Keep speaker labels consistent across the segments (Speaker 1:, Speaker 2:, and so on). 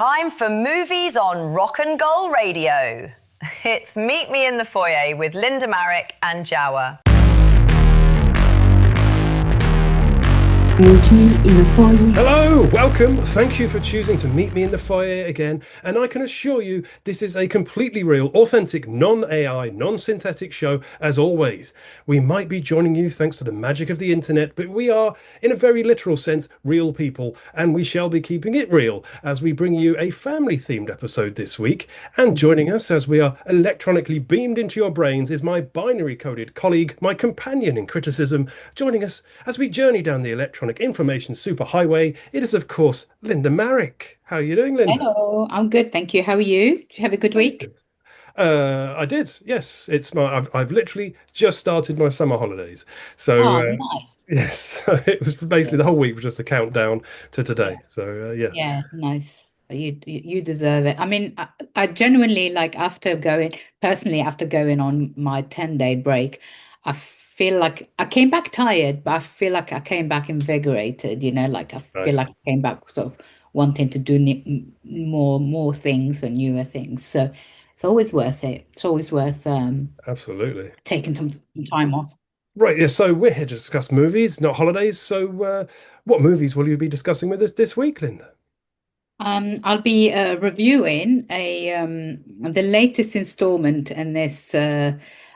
Speaker 1: time for movies on Rock and Gold Radio. It's Meet Me in the Foyer with Linda, Marc and Jawa.
Speaker 2: Meet Me in the Foyer.
Speaker 3: Hello, welcome. Thank you for choosing to meet me in the foyer again. And I can assure you, this is a completely real, authentic, non-AI, non-synthetic show, as always. We might be joining you thanks to the magic of the internet, but we are, in a very literal sense, real people, and we shall be keeping it real as we bring you a family-themed episode this week. And joining us as we are electronically beamed into your brains is my binary-coded colleague, my companion in criticism, joining us as we journey down the electronic information superhighway. It is, of course, Linda Marc. How are you doing, Linda?
Speaker 4: Hello, I'm good, thank you. How are you? Did you have a good week?
Speaker 3: I did, yes. I've literally just started my summer holidays. So
Speaker 4: nice.
Speaker 3: yes, it was basically the whole week was just a countdown to today. So yeah.
Speaker 4: Yeah, nice. You deserve it. I mean, I genuinely like after going on my 10-day break, I feel like I came back tired, but I feel like I came back invigorated, like I feel like I came back sort of wanting to do more things and newer things. So it's always worth it. It's always worth
Speaker 3: absolutely
Speaker 4: taking some time off.
Speaker 3: Right, yeah, so we're here to discuss movies, not holidays. So what movies will you be discussing with us this week, Linda?
Speaker 4: I'll be reviewing the latest installment in this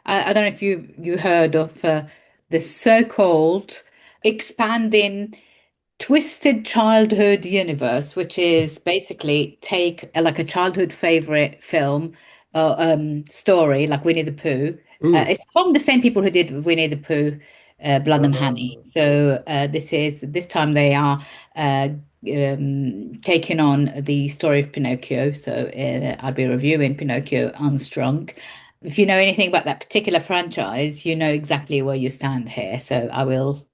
Speaker 4: I don't know if you heard of the so-called expanding twisted childhood universe, which is basically take like a childhood favorite film story like Winnie the Pooh. It's from the same people who did Winnie the Pooh, Blood and Honey. So this time they are taking on the story of Pinocchio. So I'll be reviewing Pinocchio Unstrung. If you know anything about that particular franchise, you know exactly where you stand here. So I will,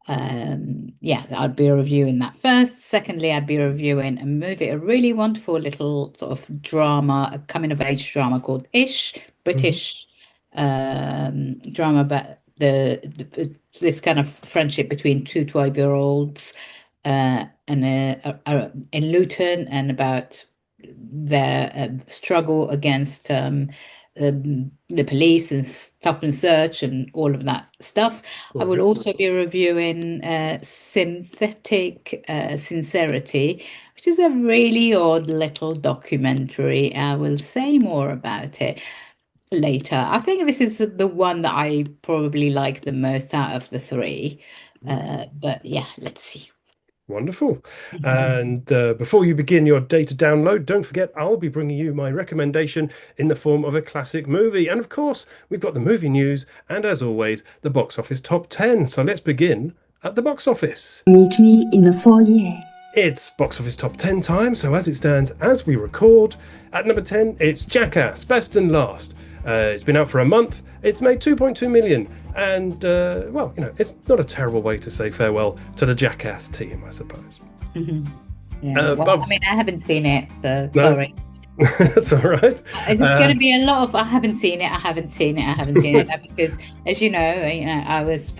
Speaker 4: I'll be reviewing that first. Secondly, I'd be reviewing a movie, a really wonderful little sort of drama, a coming-of-age drama called Ish, British drama about this kind of friendship between two 12-year-olds in Luton, and about their struggle against the police and stop and search and all of that stuff. I will also be reviewing Sincerity, which is a really odd little documentary. I will say more about it later. I think this is the one that I probably like the most out of the three. But yeah, let's see.
Speaker 3: Wonderful. And before you begin your data download, don't forget I'll be bringing you my recommendation in the form of a classic movie. And of course, we've got the movie news and, as always, the box office top 10. So let's begin at the box office.
Speaker 2: Meet Me in the Foyer.
Speaker 3: It's box office top 10 time. So as it stands, as we record, at number 10, it's Jackass, Best and Last. It's been out for a month. It's made 2.2 million. And, it's not a terrible way to say farewell to the Jackass team, I suppose.
Speaker 4: Mm-hmm. Yeah. I haven't seen it, so
Speaker 3: no?
Speaker 4: Sorry.
Speaker 3: That's all right.
Speaker 4: It's going to be a lot of I haven't seen it because, as you know, I was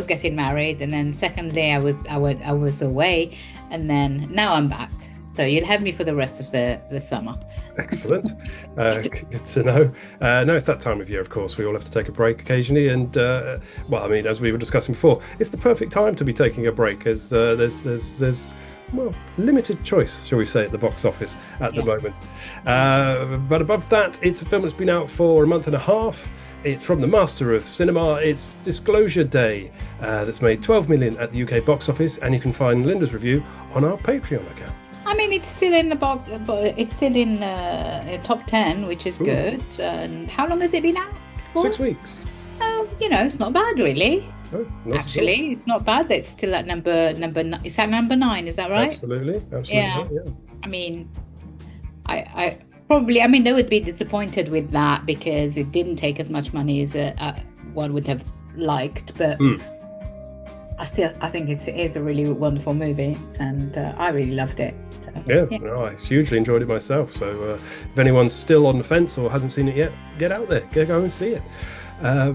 Speaker 4: getting married, and then secondly, I was away, and then now I'm back. So you'll have me for the rest of the summer.
Speaker 3: Excellent. Good to know. No, it's that time of year, of course. We all have to take a break occasionally. And, as we were discussing before, it's the perfect time to be taking a break, as there's limited choice, shall we say, at the box office at the moment. But above that, it's a film that's been out for a month and a half. It's from the master of cinema. It's Disclosure Day, that's made 12 million at the UK box office. And you can find Linda's review on our Patreon account.
Speaker 4: I mean, it's still in the box, but it's still in top 10, which is good. And how long has it been out for?
Speaker 3: 6 weeks.
Speaker 4: Oh, it's not bad, really.
Speaker 3: Oh,
Speaker 4: actually, it's not bad. It's still at number. Is that number 9? Is that right?
Speaker 3: Absolutely.
Speaker 4: Yeah. I mean, I probably. I mean, they would be disappointed with that because it didn't take as much money as one would have liked, but. I think it is a really wonderful movie, and I really loved it. So,
Speaker 3: I hugely enjoyed it myself. So if anyone's still on the fence or hasn't seen it yet, get out there, go and see it. At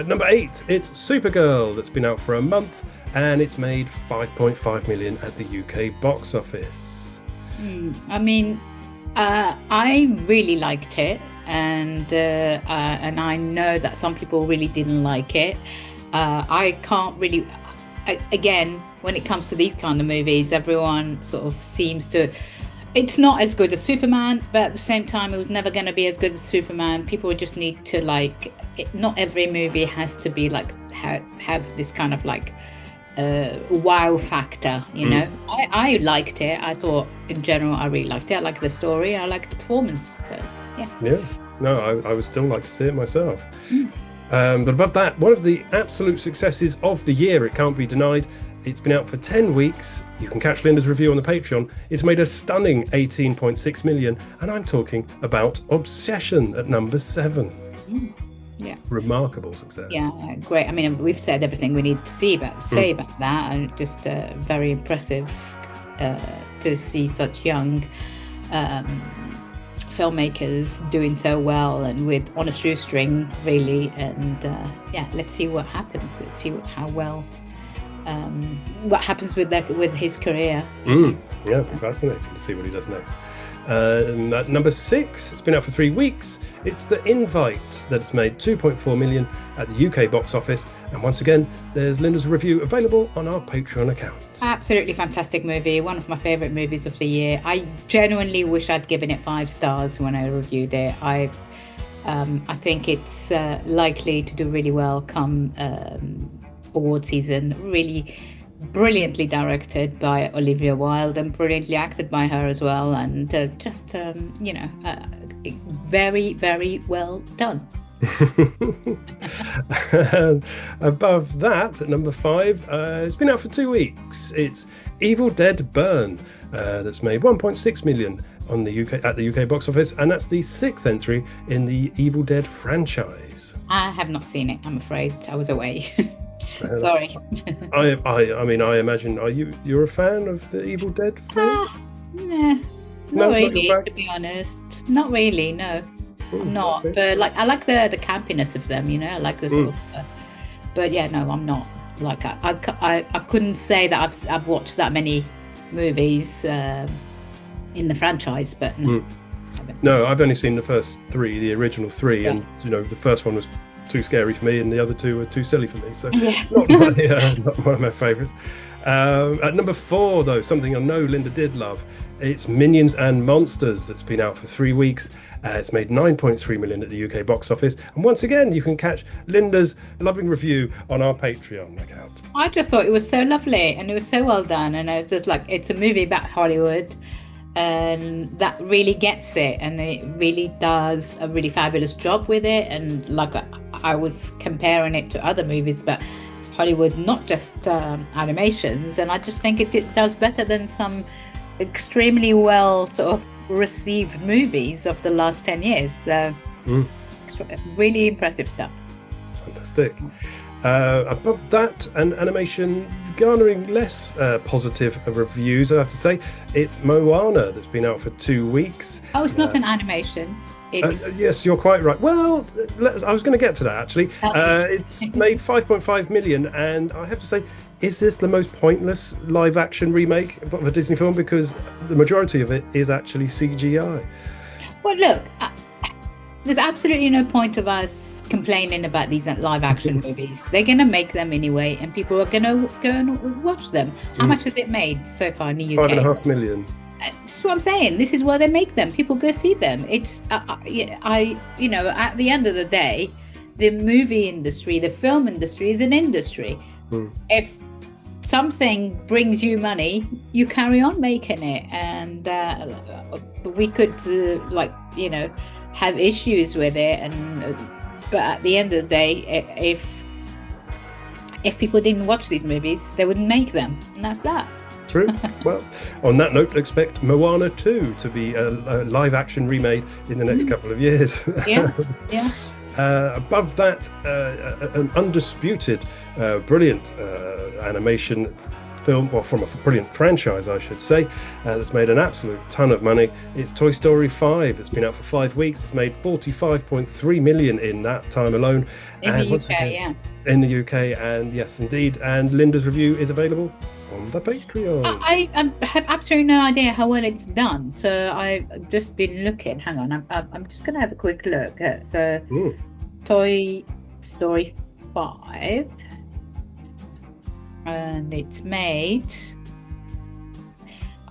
Speaker 3: number 8, it's Supergirl, that's been out for a month, and it's made 5.5 million at the UK box office.
Speaker 4: I mean, I really liked it, and I know that some people really didn't like it. I can't really. Again, when it comes to these kind of movies, everyone sort of seems to. It's not as good as Superman, but at the same time, it was never going to be as good as Superman. People just need to like. Not every movie has to be like have this kind of like wow factor, you know. I liked it. I thought in general I really liked it. I liked the story. I liked the performance. So, yeah.
Speaker 3: No, I would still like to see it myself. But above that, one of the absolute successes of the year, it can't be denied. It's been out for 10 weeks. You can catch Linda's review on the Patreon. It's made a stunning 18.6 million, and I'm talking about Obsession at number 7.
Speaker 4: Yeah.
Speaker 3: Remarkable success.
Speaker 4: Yeah, great. I mean, we've said everything we need to say about that, and just very impressive to see such young filmmakers doing so well and on a shoestring, really. And let's see what happens. Let's see what happens with his career.
Speaker 3: Yeah, fascinating to see what he does next. At number 6, it's been out for 3 weeks. It's The Invite that's made 2.4 million at the UK box office. And once again, there's Linda's review available on our Patreon account.
Speaker 4: Absolutely fantastic movie. One of my favourite movies of the year. I genuinely wish I'd given it 5 stars when I reviewed it. I think it's likely to do really well come award season. Really brilliantly directed by Olivia Wilde and brilliantly acted by her as well, and very, very well done.
Speaker 3: Above that, at number 5, it's been out for 2 weeks. It's Evil Dead Burn, that's made 1.6 million on the UK box office, and that's the 6th entry in the Evil Dead franchise.
Speaker 4: I have not seen it, I'm afraid. I was away. Sorry.
Speaker 3: I mean, I imagine, you're a fan of the Evil Dead film?
Speaker 4: Not really, to be honest. Not really, no. I'm not. Okay. But I like the campiness of them, you know. I like the sort of. But yeah, no, I'm not. Like I couldn't say that I've watched that many movies in the franchise, but no.
Speaker 3: No, I've only seen the first 3, the original 3, and the first one was too scary for me, and the other 2 were too silly for me. So not one of my favourites. At number 4, though, something I know Linda did love. It's Minions and Monsters that's been out for 3 weeks. It's made 9.3 million at the UK box office. And once again, you can catch Linda's loving review on our Patreon account.
Speaker 4: I just thought it was so lovely and it was so well done. And I was just like, it's a movie about Hollywood, and that really gets it, and it really does a really fabulous job with it. And like I was comparing it to other movies, but Hollywood, not just animations, and I just think it does better than some extremely well sort of received movies of the last 10 years. So really impressive stuff.
Speaker 3: Fantastic. Above that, an animation garnering less positive reviews, I have to say. It's Moana that's been out for 2 weeks.
Speaker 4: Oh, it's not an animation.
Speaker 3: Yes, you're quite right. Well, I was going to get to that, actually. It's made 5.5 million, and I have to say, is this the most pointless live-action remake of a Disney film? Because the majority of it is actually CGI.
Speaker 4: Well, look, there's absolutely no point of us complaining about these live-action movies. They're going to make them anyway, and people are going to go and watch them. How much has it made so far in the UK?
Speaker 3: 5.5 million.
Speaker 4: That's what I'm saying. This is why they make them. People go see them. It's, at the end of the day, the movie industry, the film industry is an industry. If something brings you money, you carry on making it. And we could, have issues with it. But at the end of the day, if people didn't watch these movies, they wouldn't make them. And that's that.
Speaker 3: True. Well, on that note, expect Moana 2 to be a live-action remade in the next couple of years.
Speaker 4: Yeah.
Speaker 3: Above that, an undisputed, brilliant animation film, or from a brilliant franchise, I should say, that's made an absolute ton of money. It's Toy Story 5. It's been out for 5 weeks. It's made 45.3 million in that time alone.
Speaker 4: In the UK,
Speaker 3: In the UK, and yes, indeed. And Linda's review is available on the Patreon.
Speaker 4: I have absolutely no idea how well it's done. So I've just been looking. Hang on, I'm just going to have a quick look. Toy Story 5. And it's made...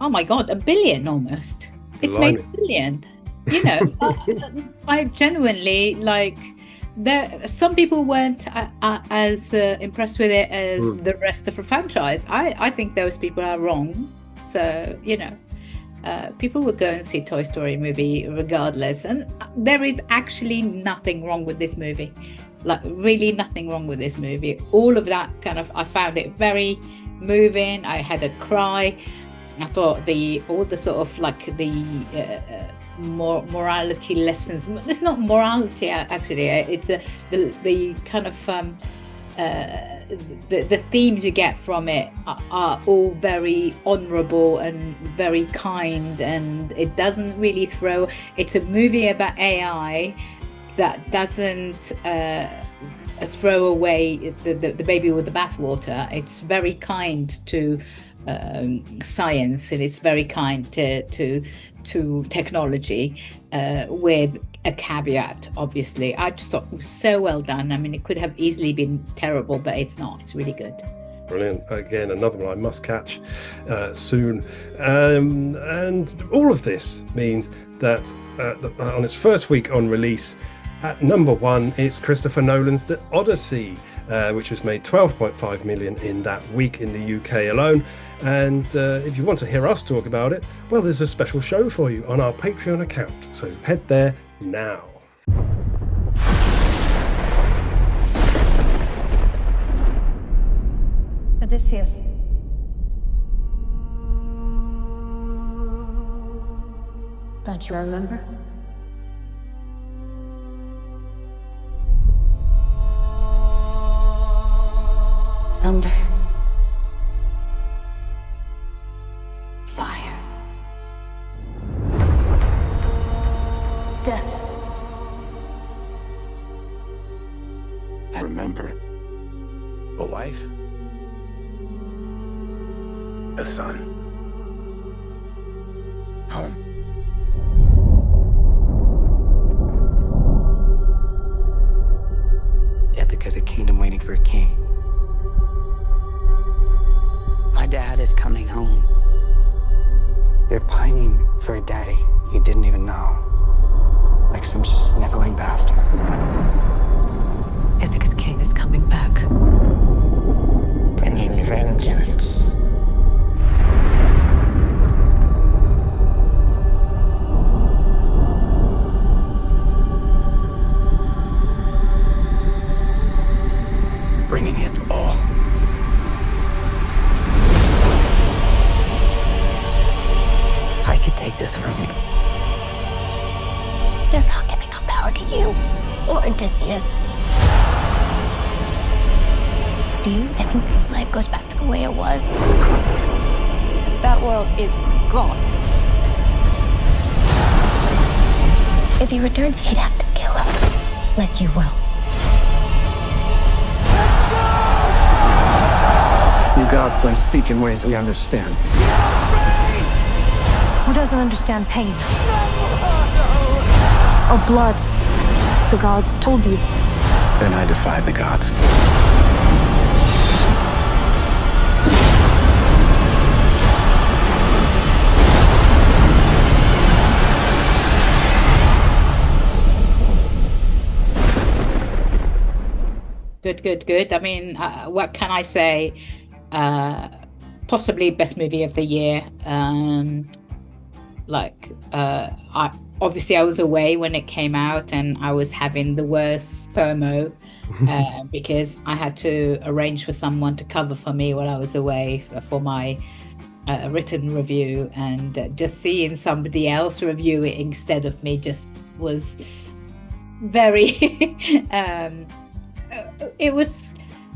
Speaker 4: Oh my God, 1 billion almost. It's made 1 billion. You know, I genuinely like... some people weren't as impressed with it as the rest of the franchise. I think those people are wrong. So, you know, people will go and see Toy Story movie regardless. And there is actually nothing wrong with this movie. Like, really nothing wrong with this movie. All of that kind of, I found it very moving. I had a cry. I thought all the sort of like the morality lessons. It's not morality actually. It's the kind of the themes you get from it are all very honourable and very kind, and it doesn't really throw. It's a movie about AI that doesn't throw away the baby with the bathwater. It's very kind to science, and it's very kind to technology, with a caveat, obviously. I just thought it was so well done. I mean, it could have easily been terrible, but it's not. It's really good.
Speaker 3: Brilliant. Again, another one I must catch soon. And all of this means that on its first week on release, at number 1, it's Christopher Nolan's The Odyssey, which was made 12.5 million in that week in the UK alone. And if you want to hear us talk about it, well, there's a special show for you on our Patreon account. So head there now.
Speaker 5: Odysseus. Don't you remember? Thunder. Fire. Death.
Speaker 6: I remember. A wife. A son. Home. Ithaca's a kingdom waiting for a king. My dad is coming home. They're pining for a daddy you didn't even know. Like some sniveling bastard.
Speaker 5: Ithaca's king is coming back.
Speaker 6: Bringing vengeance. Bringing it all. I could take the throne.
Speaker 5: They're not giving up power to you or Odysseus. Do you think life goes back to the way it was? That world is gone. If he returned, he'd have to kill him, like you will.
Speaker 6: You gods don't speak in ways we understand.
Speaker 5: Who doesn't understand pain? Or blood? The gods told you.
Speaker 6: Then I defy the gods.
Speaker 4: Good. I mean, what can I say? Possibly best movie of the year. I was away when it came out, and I was having the worst FOMO because I had to arrange for someone to cover for me while I was away for my written review, and just seeing somebody else review it instead of me just was very it was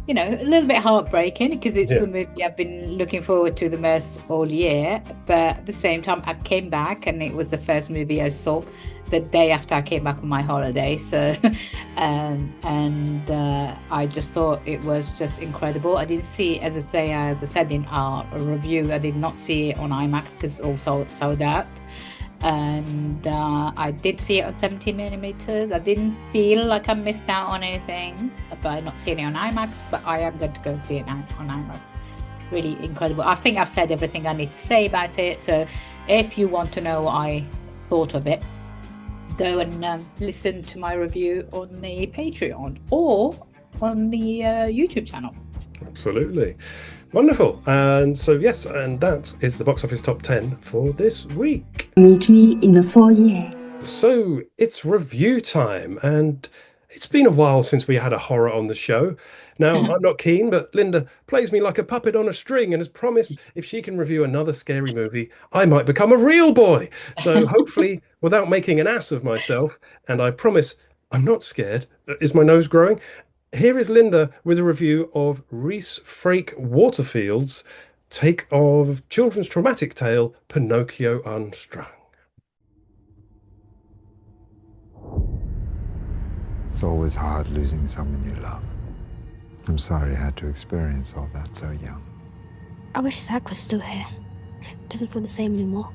Speaker 4: a little bit heartbreaking because it's
Speaker 3: Yeah.
Speaker 4: the movie I've been looking forward to the most all year. But at the same time, I came back and it was the first movie I saw the day after I came back on my holiday. So, I just thought it was just incredible. I didn't see, as I said in our review, I did not see it on IMAX because it all sold out. And I did see it on 70mm. I didn't feel like I missed out on anything by not seeing it on IMAX, but I am going to go see it now on IMAX. Really incredible. I think I've said everything I need to say about it. So if you want to know what I thought of it, go and listen to my review on the Patreon or on the YouTube channel.
Speaker 3: Absolutely. Wonderful. And so, yes, and that is the box office top 10 for this week.
Speaker 2: Meet me in the foyer.
Speaker 3: So it's review time, and it's been a while since we had a horror on the show. Now, I'm not keen, but Linda plays me like a puppet on a string and has promised if she can review another scary movie, I might become a real boy. So hopefully, without making an ass of myself, and I promise I'm not scared. Is my nose growing? Here is Linda with a review of Rhys Frake Waterfield's take of children's traumatic tale, Pinocchio Unstrung.
Speaker 7: It's always hard losing someone you love. I'm sorry I had to experience all that so young.
Speaker 8: I wish Zach was still here. It doesn't feel the same anymore.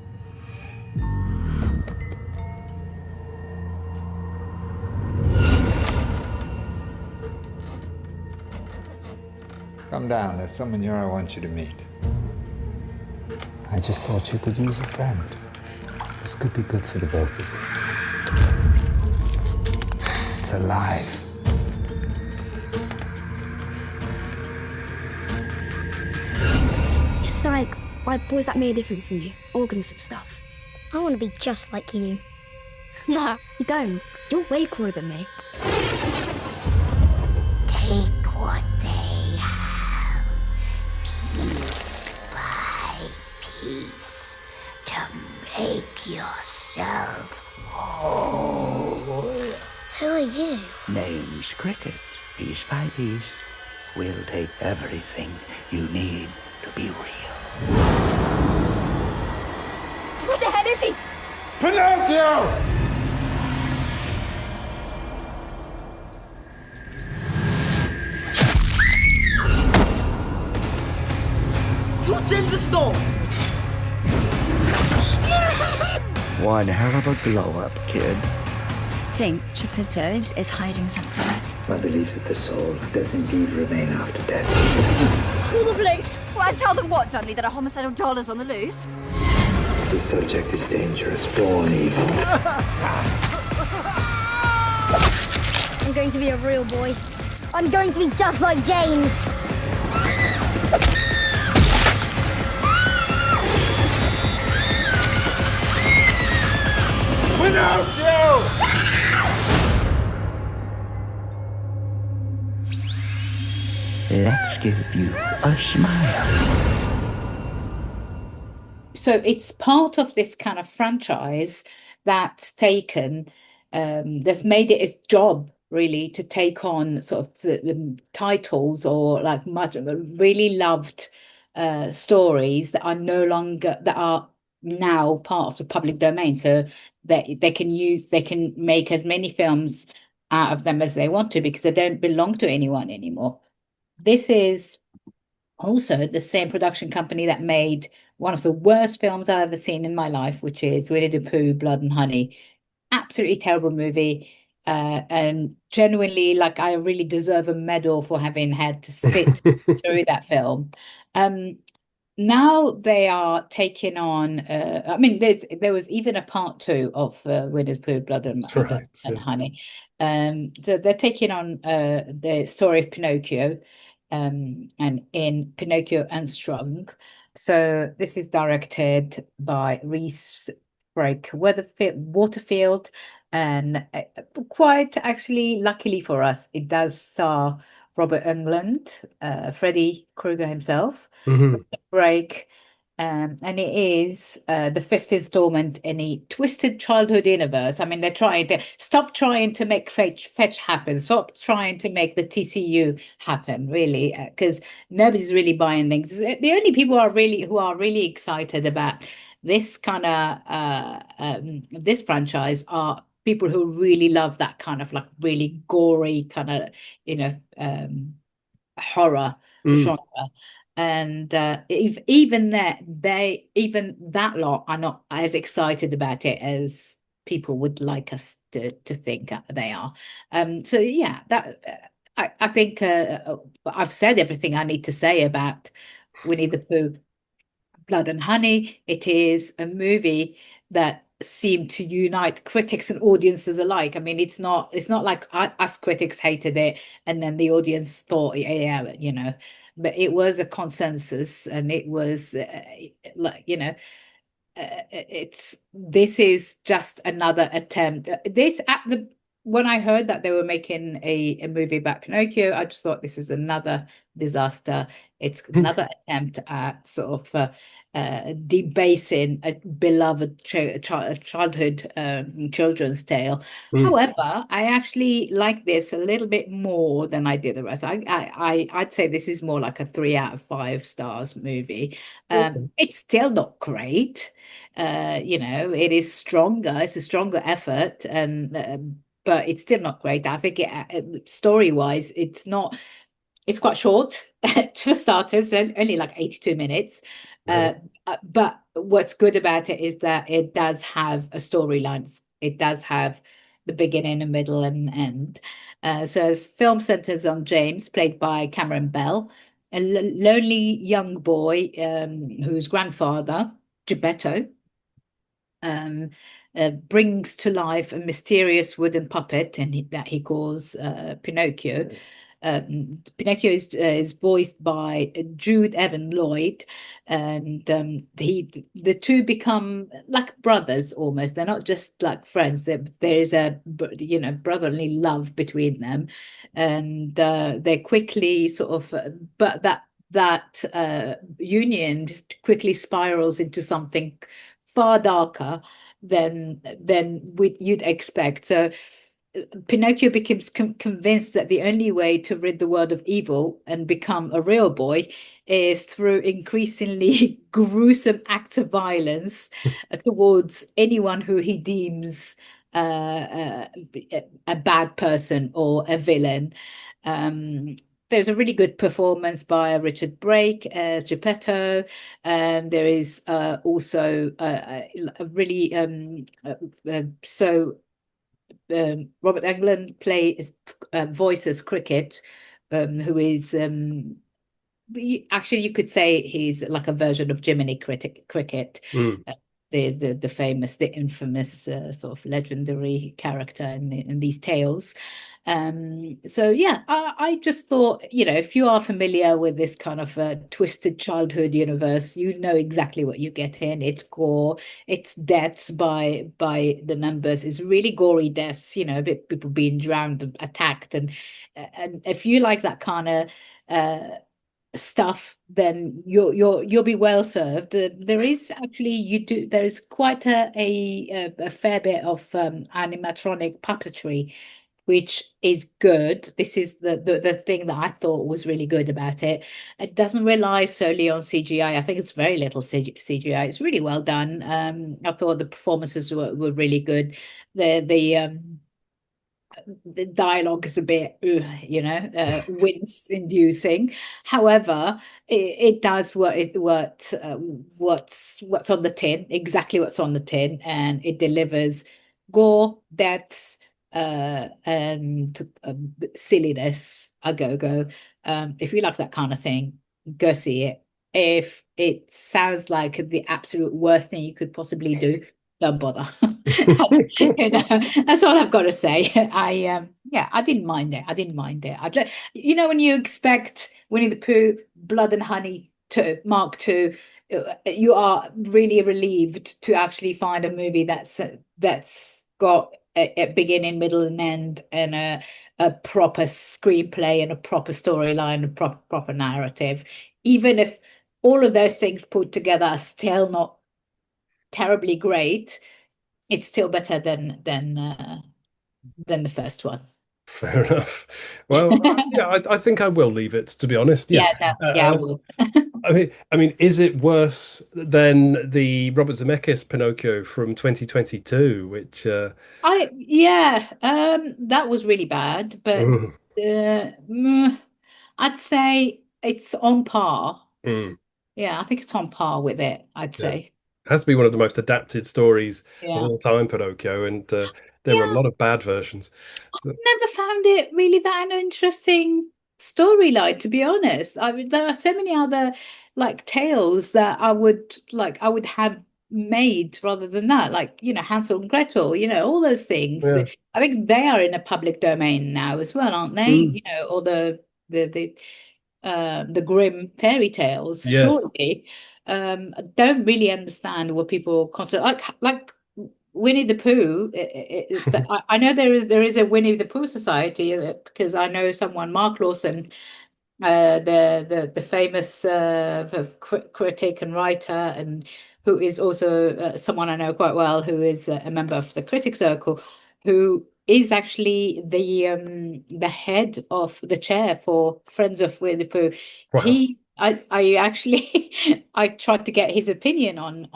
Speaker 7: Come down, there's someone here I want you to meet. I just thought you could use a friend. This could be good for the both of you. It's alive.
Speaker 8: It's like white boys that made different from you. Organs and stuff.
Speaker 9: I want to be just like you.
Speaker 8: Nah, you don't. You're way cooler than me.
Speaker 9: Take what they have, piece by piece, to make yourself whole. Who are you?
Speaker 10: Name's Cricket. Piece by piece, we'll take everything you need to be real.
Speaker 8: What the hell is he?
Speaker 7: Pinocchio!
Speaker 11: You're James the Storm!
Speaker 10: One hell of a glow-up, kid.
Speaker 12: I think Geppetto is hiding something.
Speaker 13: My belief that the soul does indeed remain after death.
Speaker 8: Call the police! Well, I tell them what, Dudley, that a homicidal doll is on the loose?
Speaker 13: The subject is dangerous, born evil.
Speaker 9: I'm going to be a real boy. I'm going to be just like James.
Speaker 7: Pinocchio!
Speaker 10: Let's give you a smile.
Speaker 4: So it's part of this kind of franchise that's taken, that's made it its job really to take on sort of the titles or like much really loved stories that are no longer, that are now part of the public domain. So that they can make as many films out of them as they want to because they don't belong to anyone anymore. This is also the same production company that made one of the worst films I've ever seen in my life, which is Winnie the Pooh, Blood and Honey. Absolutely terrible movie. And genuinely, like, I really deserve a medal for having had to sit through that film. Now they are taking on, I mean, there was even a part 2 of Winnie the Pooh, Blood and Honey. So they're taking on the story of Pinocchio, and in Pinocchio Unstrung. So this is directed by Rhys Frake Waterfield, and quite actually luckily for us, it does star Robert Englund, Freddy Krueger himself, Frake, And it is the fifth installment in a twisted childhood universe. I mean, they're trying to stop trying to make fetch happen, stop trying to make the TCU happen, really, because nobody's really buying things. The only people who are really excited about this kind of this franchise are people who really love that kind of like really gory kind of, horror genre. And even that lot are not as excited about it as people would like us to think they are. So yeah, that I think I've said everything I need to say about Winnie the Pooh, Blood and Honey. It is a movie that seemed to unite critics and audiences alike. I mean, it's not like us critics hated it and then the audience thought, yeah, but it was a consensus, and it was like, this is just another attempt. When I heard that they were making a movie about Pinocchio, I just thought this is another disaster. It's another attempt at sort of debasing a beloved childhood children's tale. However, I actually like this a little bit more than I did the rest. I'd say this is more like a 3 out of 5 stars movie. It's still not great. It is stronger. It's a stronger effort, and but it's still not great. I think story-wise, it's not. It's quite short for starters, and only like 82 minutes. But what's good about it is that it does have a storyline. It does have the beginning, a middle, and end. So film centers on James, played by Cameron Bell, a lonely young boy whose grandfather, Geppetto, brings to life a mysterious wooden puppet that he calls Pinocchio. Pinocchio is voiced by Jude Lloyd, and the two become like brothers almost. They're not just like friends. There is a brotherly love between them, and they quickly sort of but that union just quickly spirals into something far darker than you'd expect. So Pinocchio becomes convinced that the only way to rid the world of evil and become a real boy is through increasingly gruesome acts of violence towards anyone who he deems a bad person or a villain. There's a really good performance by Richard Brake as Geppetto. There is also a really Robert Englund voices Cricket, who is actually you could say he's like a version of Jiminy Cricket. The famous, the infamous sort of legendary character in these tales. So yeah, I just thought, if you are familiar with this kind of twisted childhood universe, you know exactly what you get in. It's gore, it's deaths by the numbers, it's really gory deaths, people being drowned and attacked, and if you like that kind of stuff, then you'll be well served. There is actually there is quite a fair bit of animatronic puppetry, which is good. This is the thing that I thought was really good about it. It doesn't rely solely on CGI. I think it's very little CGI. It's really well done. I thought the performances were really good. The dialogue is a bit, wince-inducing. However, it does what's on the tin, exactly what's on the tin, and it delivers gore, deaths, and silliness a go. If you like that kind of thing, go see it. If it sounds like the absolute worst thing you could possibly do, don't bother. That's all I've got to say. I didn't mind it. When you expect Winnie the Pooh, Blood and Honey to Mark 2, you are really relieved to actually find a movie that's got a beginning, middle, and end, and a proper screenplay and a proper storyline, a proper narrative. Even if all of those things put together are still not terribly great. It's still better than the first one.
Speaker 3: Fair enough. Well, yeah, I think I will leave it, to be honest. Yeah.
Speaker 4: Yeah, no, yeah, I would.
Speaker 3: I mean, is it worse than the Robert Zemeckis Pinocchio from 2022, which
Speaker 4: That was really bad, but
Speaker 3: mm,
Speaker 4: I'd say it's on par.
Speaker 3: mm,
Speaker 4: Yeah, I think it's on par with it, I'd
Speaker 3: yeah,
Speaker 4: say.
Speaker 3: has to be one of the most adapted stories of
Speaker 4: Yeah.
Speaker 3: all time, Pinocchio, and there were a
Speaker 4: Yeah,
Speaker 3: lot of bad versions.
Speaker 4: never found it really that an interesting storyline, to be honest. I mean, there are so many other like tales that I would have made rather than that, like, Hansel and Gretel, all those things.
Speaker 3: Yeah.
Speaker 4: I think they are in a public domain now as well, aren't they?
Speaker 3: Mm,
Speaker 4: Or the grim fairy tales,
Speaker 3: yes.
Speaker 4: surely. I don't really understand what people consider like Winnie the Pooh. I know there is a Winnie the Pooh society, because I know someone, Mark Lawson, the famous critic and writer, and who is also someone I know quite well, who is a member of the Critic Circle, who is actually the head of the chair for Friends of Winnie the Pooh.
Speaker 3: Wow.
Speaker 4: I actually I tried to get his opinion on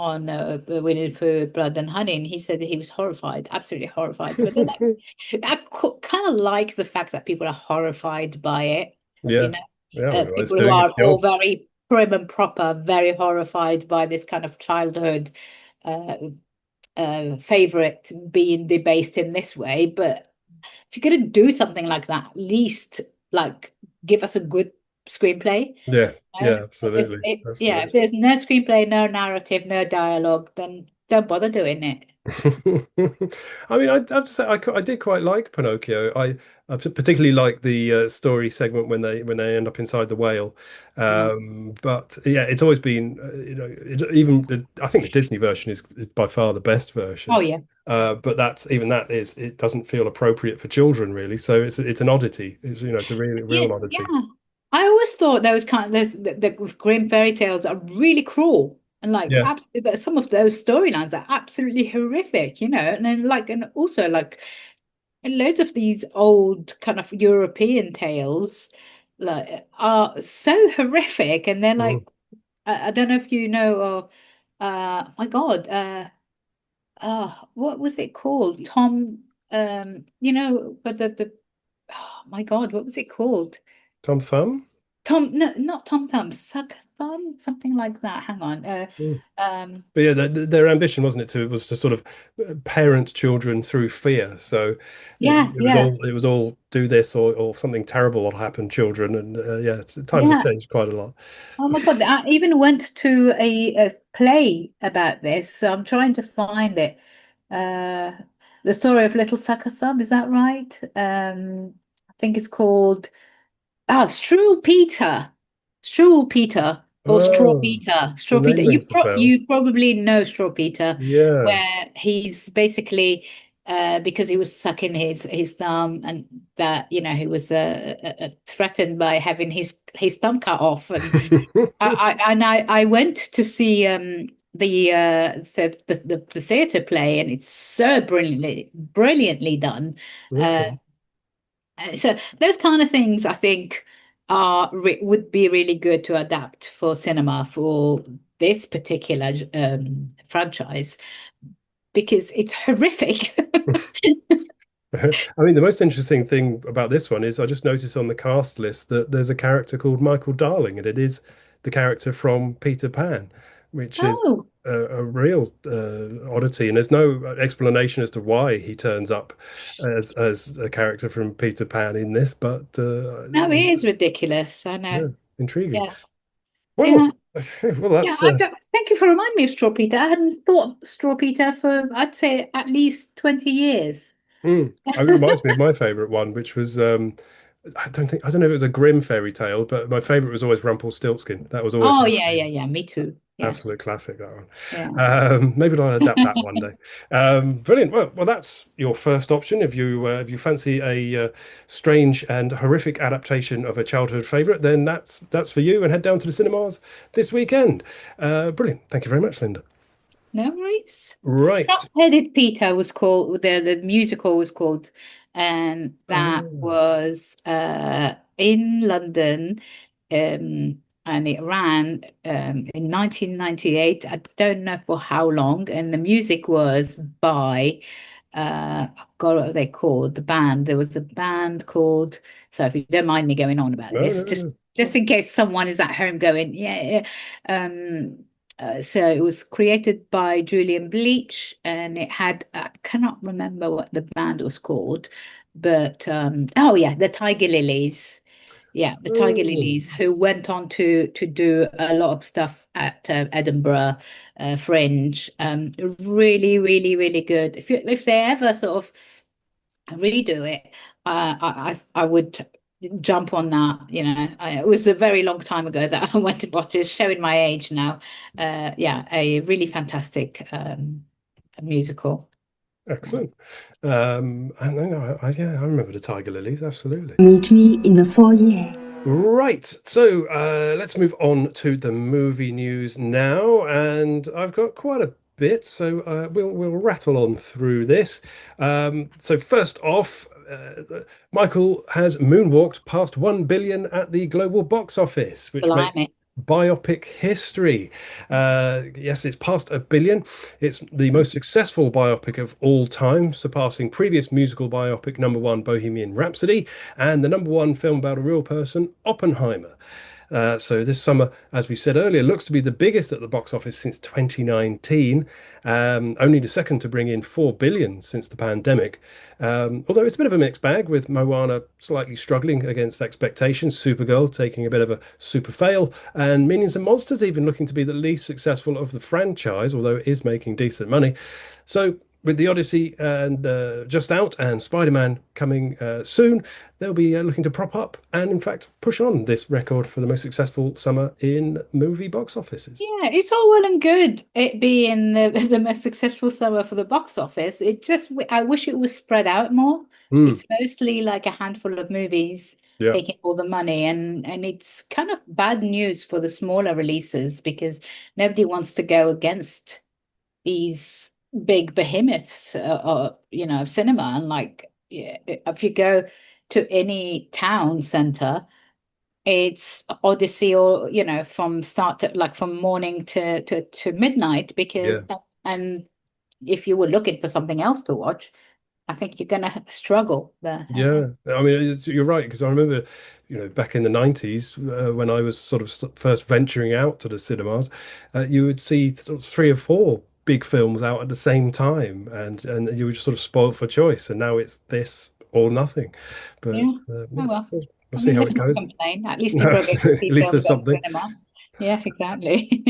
Speaker 4: Winnie the Pooh, Blood and Honey, and he said that he was horrified, absolutely horrified. But then I kind of like the fact that people are horrified by it. You
Speaker 3: Yeah.
Speaker 4: know,
Speaker 3: Yeah. Well, it's
Speaker 4: people who
Speaker 3: doing its
Speaker 4: are all
Speaker 3: job.
Speaker 4: very prim and proper, very horrified by this kind of childhood uh, favorite being debased in this way. But if you're going to do something like that, at least like give us a good screenplay.
Speaker 3: Yeah.
Speaker 4: Uh,
Speaker 3: Yeah. Absolutely.
Speaker 4: yeah,
Speaker 3: Absolutely.
Speaker 4: if there's no screenplay, no narrative, no dialogue, then don't bother doing it.
Speaker 3: I mean, I have to say, I did quite like Pinocchio. I particularly like the story segment when they end up inside the whale.
Speaker 4: Yeah.
Speaker 3: But yeah, it's always been, I think the Disney version is by far the best
Speaker 4: Oh
Speaker 3: version.
Speaker 4: yeah.
Speaker 3: But it doesn't feel appropriate for children really. So it's an oddity. It's a really
Speaker 4: Yeah,
Speaker 3: real oddity.
Speaker 4: yeah. I always thought those kind of the grim fairy tales are really cruel, and like
Speaker 3: Yeah.
Speaker 4: absolutely some of those storylines are absolutely horrific, and then and also like and loads of these old kind of European tales like are so horrific, and they're like
Speaker 3: Mm.
Speaker 4: I don't know if you know, or my God, what was it called? But the oh my God, what was it called?
Speaker 3: Tom Thumb.
Speaker 4: No, not Tom Thumb, Suck Thumb, something like that. Hang on.
Speaker 3: Mm.
Speaker 4: Um,
Speaker 3: But yeah, their ambition was to sort of parent children through fear. So
Speaker 4: yeah, yeah,
Speaker 3: it was all do this or something terrible will happen, children. And yeah, times have
Speaker 4: yeah.
Speaker 3: changed quite a lot.
Speaker 4: Oh my God, I even went to a play about this, so I'm trying to find it. Uh, the story of Little Sucker Thumb, is that right? I think it's called Straw Peter. Straw Peter or Straw
Speaker 3: Oh,
Speaker 4: Peter.
Speaker 3: the
Speaker 4: Straw Peter.
Speaker 3: name rings a bell.
Speaker 4: You probably know Straw Peter,
Speaker 3: Yeah.
Speaker 4: where he's basically because he was sucking his thumb, and that he was threatened by having his thumb cut off. And I went to see the theatre play, and it's so brilliantly done. Uh,
Speaker 3: Okay.
Speaker 4: so those kind of things, I think, would be really good to adapt for cinema for this particular franchise, because it's horrific.
Speaker 3: I mean, the most interesting thing about this one is I just noticed on the cast list that there's a character called Michael Darling, and it is the character from Peter Pan, which is
Speaker 4: Oh,
Speaker 3: a real oddity. And there's no explanation as to why he turns up as a character from Peter Pan in this, but
Speaker 4: no, it is ridiculous. I
Speaker 3: yeah,
Speaker 4: know.
Speaker 3: intriguing.
Speaker 4: Yes.
Speaker 3: Well,
Speaker 4: Yeah.
Speaker 3: well,
Speaker 4: Yeah.
Speaker 3: that's
Speaker 4: Thank you for reminding me of Straw Peter. I hadn't thought of Straw Peter for, I'd say, at least 20 years.
Speaker 3: it reminds me of my favorite one, which was I don't know if it was a grim fairy tale, but my favorite was always Rumpelstiltskin. That was always
Speaker 4: Oh,
Speaker 3: my
Speaker 4: yeah, yeah,
Speaker 3: favorite.
Speaker 4: yeah. Me too. Yeah.
Speaker 3: Absolute classic, that one.
Speaker 4: Yeah.
Speaker 3: Maybe I'll adapt that one day. Brilliant. Well, that's your first option. If you fancy a strange and horrific adaptation of a childhood favorite, then that's for you. And head down to the cinemas this weekend. Brilliant. Thank you very much, Linda.
Speaker 4: No worries.
Speaker 3: Right.
Speaker 4: Hot-Headed Peter was called, the musical was called, and that was in London, and it ran in 1998. I don't know for how long, and the music was by God, what were they called? The band. There was a band called. So if you don't mind me going on about this, just in case someone is at home going, yeah. So it was created by Julian Bleach, and it had, I cannot remember what the band was called, but oh yeah, the Tiger Lilies. Yeah, the Tiger Lilies, who went on to do a lot of stuff at Edinburgh Fringe. Really, really, really good. If they ever sort of redo it, I would jump on that. It was a very long time ago that I went to watch it, showing my age now. Yeah, a really fantastic musical.
Speaker 3: Excellent. I remember the Tiger Lilies, absolutely.
Speaker 2: Meet me in the foyer.
Speaker 3: Right, so let's move on to the movie news now, and I've got quite a bit, so we'll rattle on through this. So first off, Michael has moonwalked past 1 billion at the global box office, which makes biopic history. Yes, it's past 1 billion. It's the most successful biopic of all time, surpassing previous musical biopic #1 Bohemian Rhapsody and the #1 film about a real person, Oppenheimer. So this summer, as we said earlier, looks to be the biggest at the box office since 2019, only the second to bring in 4 billion since the pandemic. Although it's a bit of a mixed bag, with Moana slightly struggling against expectations, Supergirl taking a bit of a super fail, and Minions and Monsters even looking to be the least successful of the franchise, although it is making decent money. So with the Odyssey and just out, and Spider-Man coming soon, they'll be looking to prop up and, in fact, push on this record for the most successful summer in movie box offices.
Speaker 4: Yeah, it's all well and good it being the most successful summer for the box office. I wish it was spread out more. It's mostly like a handful of movies taking all the money, and it's kind of bad news for the smaller releases, because nobody wants to go against these big behemoths of cinema. And if you go to any town center, it's Odyssey, or from start to, from morning to midnight, because and if you were looking for something else to watch, I think you're gonna struggle there.
Speaker 3: Yeah, I mean, you're right, because I remember, back in the 90s, when I was sort of first venturing out to the cinemas, you would see sort of 3 or 4 big films out at the same time, and you were just sort of spoiled for choice, and now it's this or nothing. But we'll see how it goes.
Speaker 4: Complain. At least people get to see
Speaker 3: at least there's something.
Speaker 4: Yeah, exactly.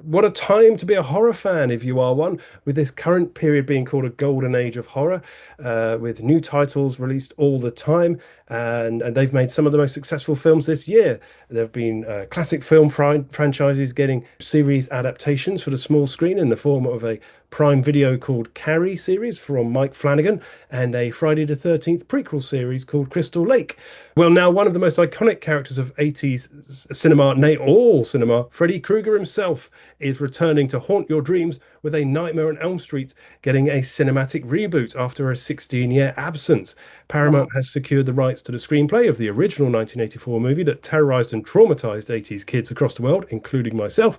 Speaker 3: What a time to be a horror fan, if you are one, with this current period being called a golden age of horror, with new titles released all the time, and they've made some of the most successful films this year. There have been classic film franchises getting series adaptations for the small screen in the form of a Prime Video called Carrie series from Mike Flanagan, and a Friday the 13th prequel series called Crystal Lake. Well, now one of the most iconic characters of 80s cinema, nay all cinema, Freddy Krueger himself, is returning to haunt your dreams, with A Nightmare on Elm Street getting a cinematic reboot after a 16-year absence. Paramount has secured the rights to the screenplay of the original 1984 movie that terrorized and traumatized 80s kids across the world, including myself.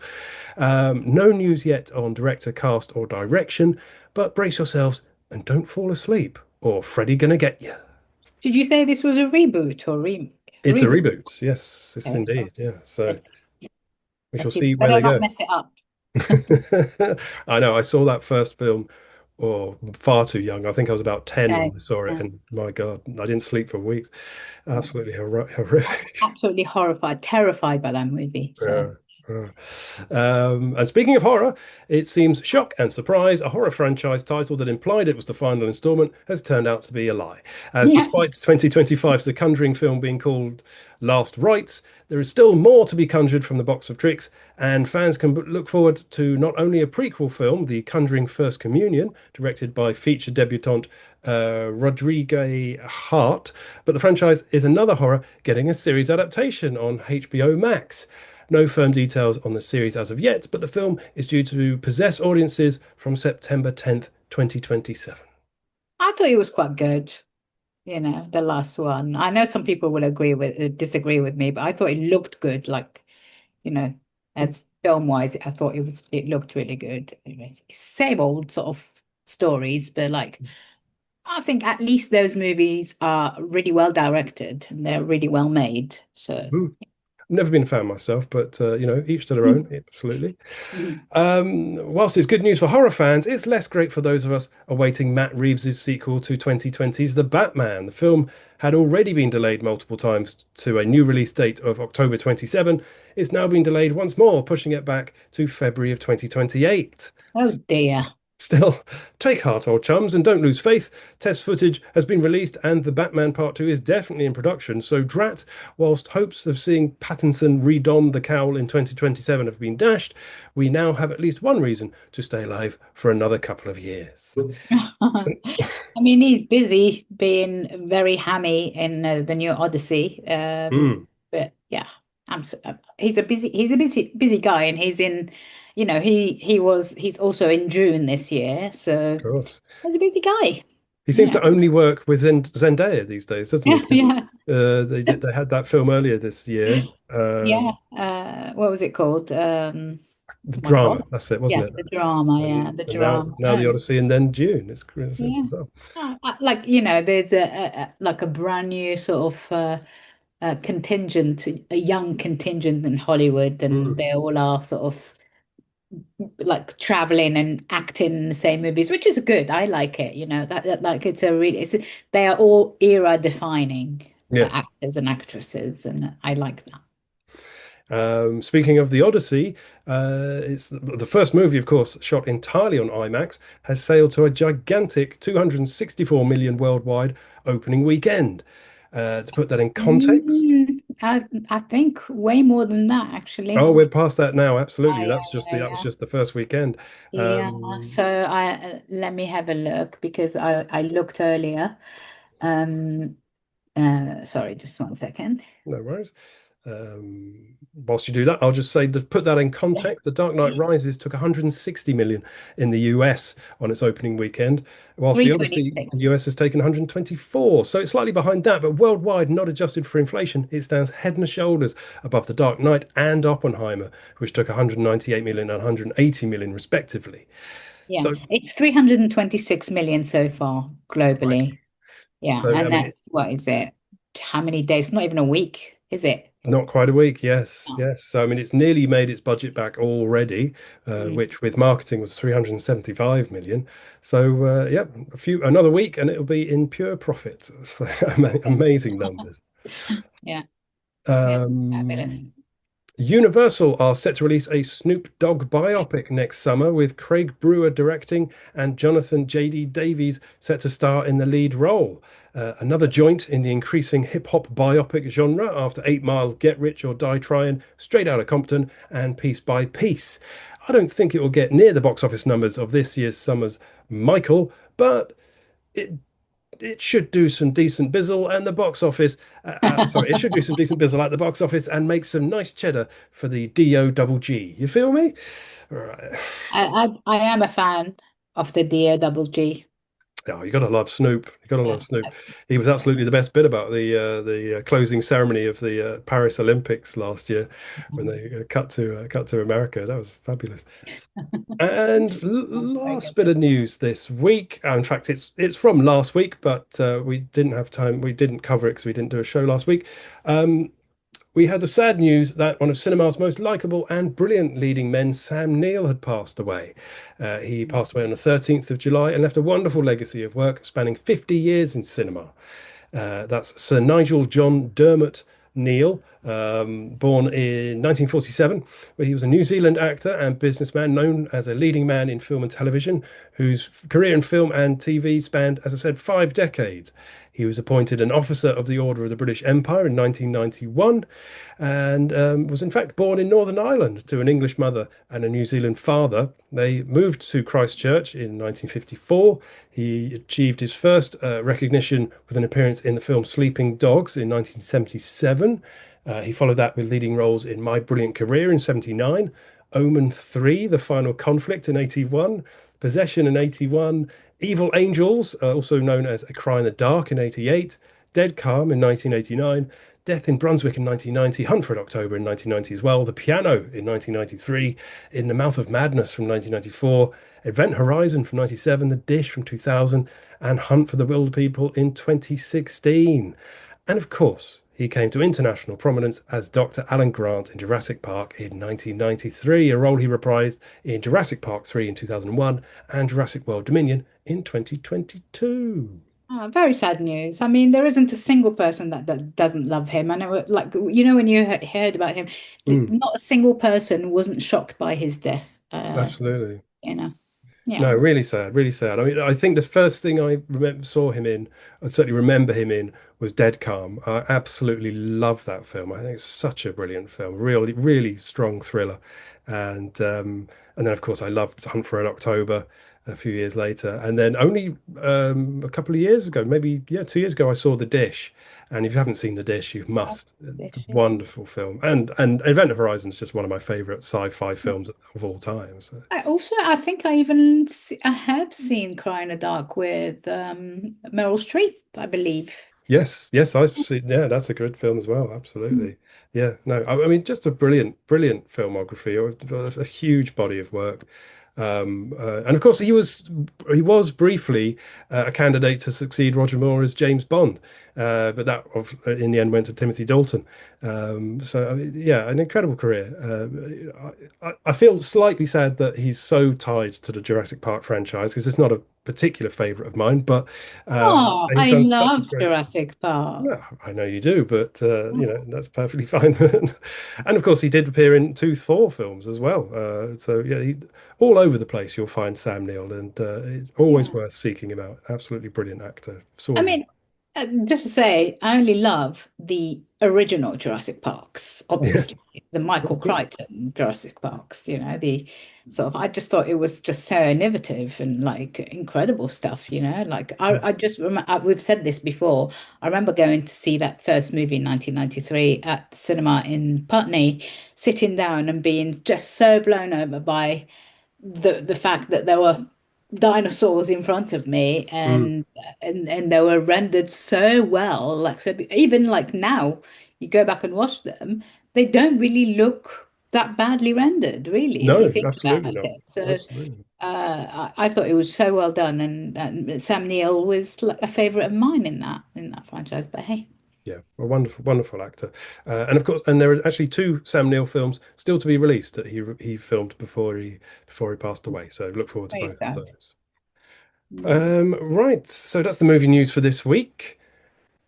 Speaker 3: No news yet on director, cast or direction, but brace yourselves and don't fall asleep, or Freddy gonna get you.
Speaker 4: Did you say this was a reboot or remake?
Speaker 3: It's a reboot, yes, it's indeed, yeah. So we shall see where they go.
Speaker 4: Mess it up.
Speaker 3: I know, I saw that first film far too young. I think I was about 10 when I saw it, and my God, I didn't sleep for weeks. Absolutely horrific.
Speaker 4: Absolutely horrified, terrified by that movie. So.
Speaker 3: And speaking of horror, it seems shock and surprise, a horror franchise title that implied it was the final installment has turned out to be a lie. As despite 2025's The Conjuring film being called Last Rites, there is still more to be conjured from the box of tricks, and fans can look forward to not only a prequel film, The Conjuring First Communion, directed by feature debutante Rodrigue Hart, but the franchise is another horror getting a series adaptation on HBO Max. No firm details on the series as of yet, but the film is due to possess audiences from September 10th, 2027.
Speaker 4: I thought it was quite good, the last one. I know some people will disagree with me, but I thought it looked good. Like, as film-wise, I thought it looked really good. Same old sort of stories, but like, I think at least those movies are really well directed and they're really well made. So.
Speaker 3: Never been a fan myself, but each to their own, absolutely. Whilst it's good news for horror fans, it's less great for those of us awaiting Matt Reeves' sequel to 2020's The Batman. The film had already been delayed multiple times to a new release date of October 27. It's now been delayed once more, pushing it back to February of 2028.
Speaker 4: Oh dear.
Speaker 3: Still, take heart, old chums, and don't lose faith. Test footage has been released and The Batman Part 2 is definitely in production. So drat, whilst hopes of seeing Pattinson redon the cowl in 2027 have been dashed, we now have at least one reason to stay alive for another couple of years.
Speaker 4: I mean, he's busy being very hammy in the new Odyssey. But yeah, he's a busy guy, and he's in... he's also in June this year, so
Speaker 3: of course.
Speaker 4: He's a busy guy.
Speaker 3: He seems to only work with Zendaya these days, doesn't he?
Speaker 4: Yeah.
Speaker 3: They had that film earlier this year.
Speaker 4: What was it called?
Speaker 3: The drama. That's it, wasn't it?
Speaker 4: The drama. The drama.
Speaker 3: Now the Odyssey, and then June. It's
Speaker 4: like there's a brand new sort of a young contingent in Hollywood, and they all are sort of like traveling and acting in the same movies, which is good. I like it. That like they are all era defining actors and actresses, and I like that.
Speaker 3: Speaking of the Odyssey, it's the first movie, of course, shot entirely on IMAX, has sailed to a gigantic 264 million worldwide opening weekend. To put that in context,
Speaker 4: I think way more than that, actually.
Speaker 3: Oh, we're past that now. Absolutely, that was just the first weekend.
Speaker 4: So let me have a look, because I looked earlier. Sorry, just one second.
Speaker 3: No worries. Whilst you do that, I'll just say, to put that in context, The Dark Knight Rises took 160 million in the US on its opening weekend, whilst the Odyssey in the US has taken 124. So it's slightly behind that, but worldwide, not adjusted for inflation, it stands head and shoulders above The Dark Knight and Oppenheimer, which took 198 million and 180 million respectively.
Speaker 4: Yeah, so it's 326 million so far globally. Right. Yeah, so, that's, what is it? How many days? Not even a week, is it?
Speaker 3: Not quite a week, yes. So, I mean, it's nearly made its budget back already, which with marketing was 375 million. So, another week and it'll be in pure profit. So, amazing numbers.
Speaker 4: Fabulous.
Speaker 3: Universal are set to release a Snoop Dogg biopic next summer, with Craig Brewer directing and Jonathan J.D. Davies set to star in the lead role. Another joint in the increasing hip-hop biopic genre after 8 Mile, Get Rich or Die Trying, Straight Outta Compton and Piece by Piece. I don't think it will get near the box office numbers of this year's summer's Michael, but it should do some decent bizzle and the box office. It should do some decent bizzle at the box office and make some nice cheddar for the D-O-double-G. You feel me? Right.
Speaker 4: I am a fan of the D-O-double-G.
Speaker 3: Oh, you gotta love Snoop. You gotta love Snoop. He was absolutely the best bit about the closing ceremony of the Paris Olympics last year, when they cut to America. That was fabulous. And last bit of news this week. In fact, it's from last week, but we didn't have time. We didn't cover it because we didn't do a show last week. We had the sad news that one of cinema's most likable and brilliant leading men, Sam Neill, had passed away. He passed away on the 13th of July and left a wonderful legacy of work spanning 50 years in cinema. That's Sir Nigel John Dermot Neill, born in 1947, where he was a New Zealand actor and businessman known as a leading man in film and television, whose career in film and TV spanned, as I said, 5 decades. He was appointed an officer of the Order of the British Empire in 1991 and was in fact born in Northern Ireland to an English mother and a New Zealand father. They moved to Christchurch in 1954. He achieved his first recognition with an appearance in the film Sleeping Dogs in 1977. He followed that with leading roles in My Brilliant Career in 79, Omen 3, The Final Conflict in 81, Possession in 81, Evil Angels, also known as A Cry in the Dark in 88, Dead Calm in 1989, Death in Brunswick in 1990, Hunt for Red October in 1990 as well, The Piano in 1993, In the Mouth of Madness from 1994, Event Horizon from 97, The Dish from 2000, and Hunt for the Wild People in 2016. And of course, he came to international prominence as Dr. Alan Grant in Jurassic Park in 1993, a role he reprised in Jurassic Park 3 in 2001 and Jurassic World Dominion in 2022.
Speaker 4: Oh, very sad news. I mean, there isn't a single person that doesn't love him. I know, like, you know, when you heard about him, not a single person wasn't shocked by his death.
Speaker 3: Absolutely.
Speaker 4: You know, yeah.
Speaker 3: No, really sad, really sad. I mean, I think the first thing I saw him in, I certainly remember him in, was Dead Calm. I absolutely love that film. I think it's such a brilliant film, really, really strong thriller. And then, of course, I loved Hunt for Red October a few years later. And then only a couple of years ago, maybe, 2 years ago, I saw The Dish. And if you haven't seen The Dish, you must. Wonderful film. And Event Horizon is just one of my favorite sci-fi films of all time. So.
Speaker 4: I think I have seen Cry in the Dark with Meryl Streep, I believe.
Speaker 3: Yes, I've seen. Yeah, that's a good film as well. Absolutely. Yeah, no, I mean, just a brilliant filmography. A huge body of work. And of course, he was briefly a candidate to succeed Roger Moore as James Bond, but that in the end went to Timothy Dalton. So I mean, yeah, an incredible career. I feel slightly sad that he's so tied to the Jurassic Park franchise because it's not a particular favourite of mine. But
Speaker 4: I love Jurassic Park.
Speaker 3: Yeah, I know you do, but you know, that's perfectly fine. And of course, he did appear in 2 Thor films as well. So yeah, all over the place you'll find Sam Neill, and it's always worth seeking him out. Absolutely brilliant actor.
Speaker 4: I mean, just to say, I only love the original Jurassic Parks, obviously, the Michael Crichton Jurassic Parks, you know, the sort of, I just thought it was just so innovative and like incredible stuff, you know, like I just remember, we've said this before, I remember going to see that first movie in 1993 at the cinema in Putney, sitting down and being just so blown over by the fact that there were dinosaurs in front of me and they were rendered so well, like, so even like now you go back and watch them, they don't really look that badly rendered, really, if you think about it. So I thought it was so well done, and Sam Neill was like a favorite of mine in that franchise, but hey.
Speaker 3: Yeah, a wonderful actor, and of course, and there are actually 2 Sam Neill films still to be released that he filmed before he passed away. So look forward to both of those. Right, so that's the movie news for this week,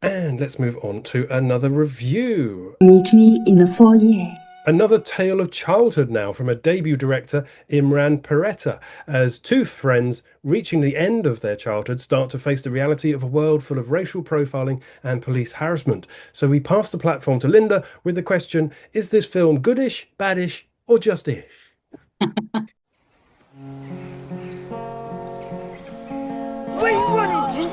Speaker 3: and let's move on to another review.
Speaker 2: Meet me in the foyer.
Speaker 3: Another tale of childhood now from a debut director, Imran Perretta, as 2 friends reaching the end of their childhood start to face the reality of a world full of racial profiling and police harassment. So we pass the platform to Linda with the question, is this film goodish, baddish, or just-ish?
Speaker 11: Where are you running, G?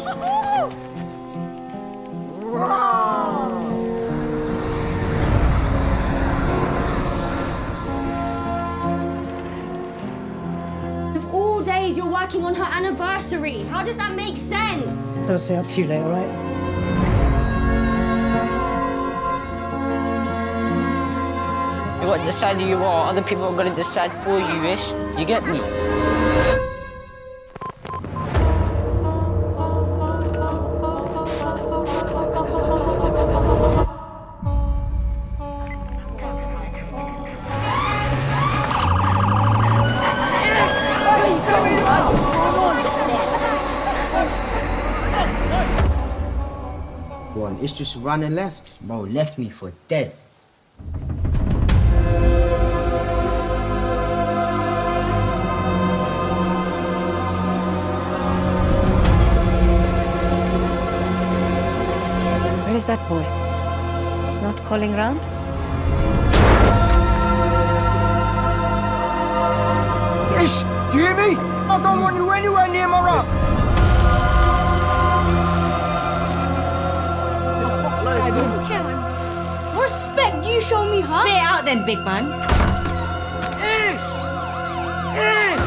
Speaker 8: Of all days, you're working on her anniversary. How does that make sense?
Speaker 11: I'll say up to you later, all right?
Speaker 14: You got to decide who you are. Other people are going to decide for you, Ish. You get me?
Speaker 15: It's just run and left.
Speaker 16: Bro, left me for dead.
Speaker 15: Where's that boy? He's not calling round?
Speaker 16: Ish, do you hear me? I don't want you anywhere near my rock.
Speaker 8: What respect you show me, huh?
Speaker 16: Spit it out then, big man. Ish! Ish!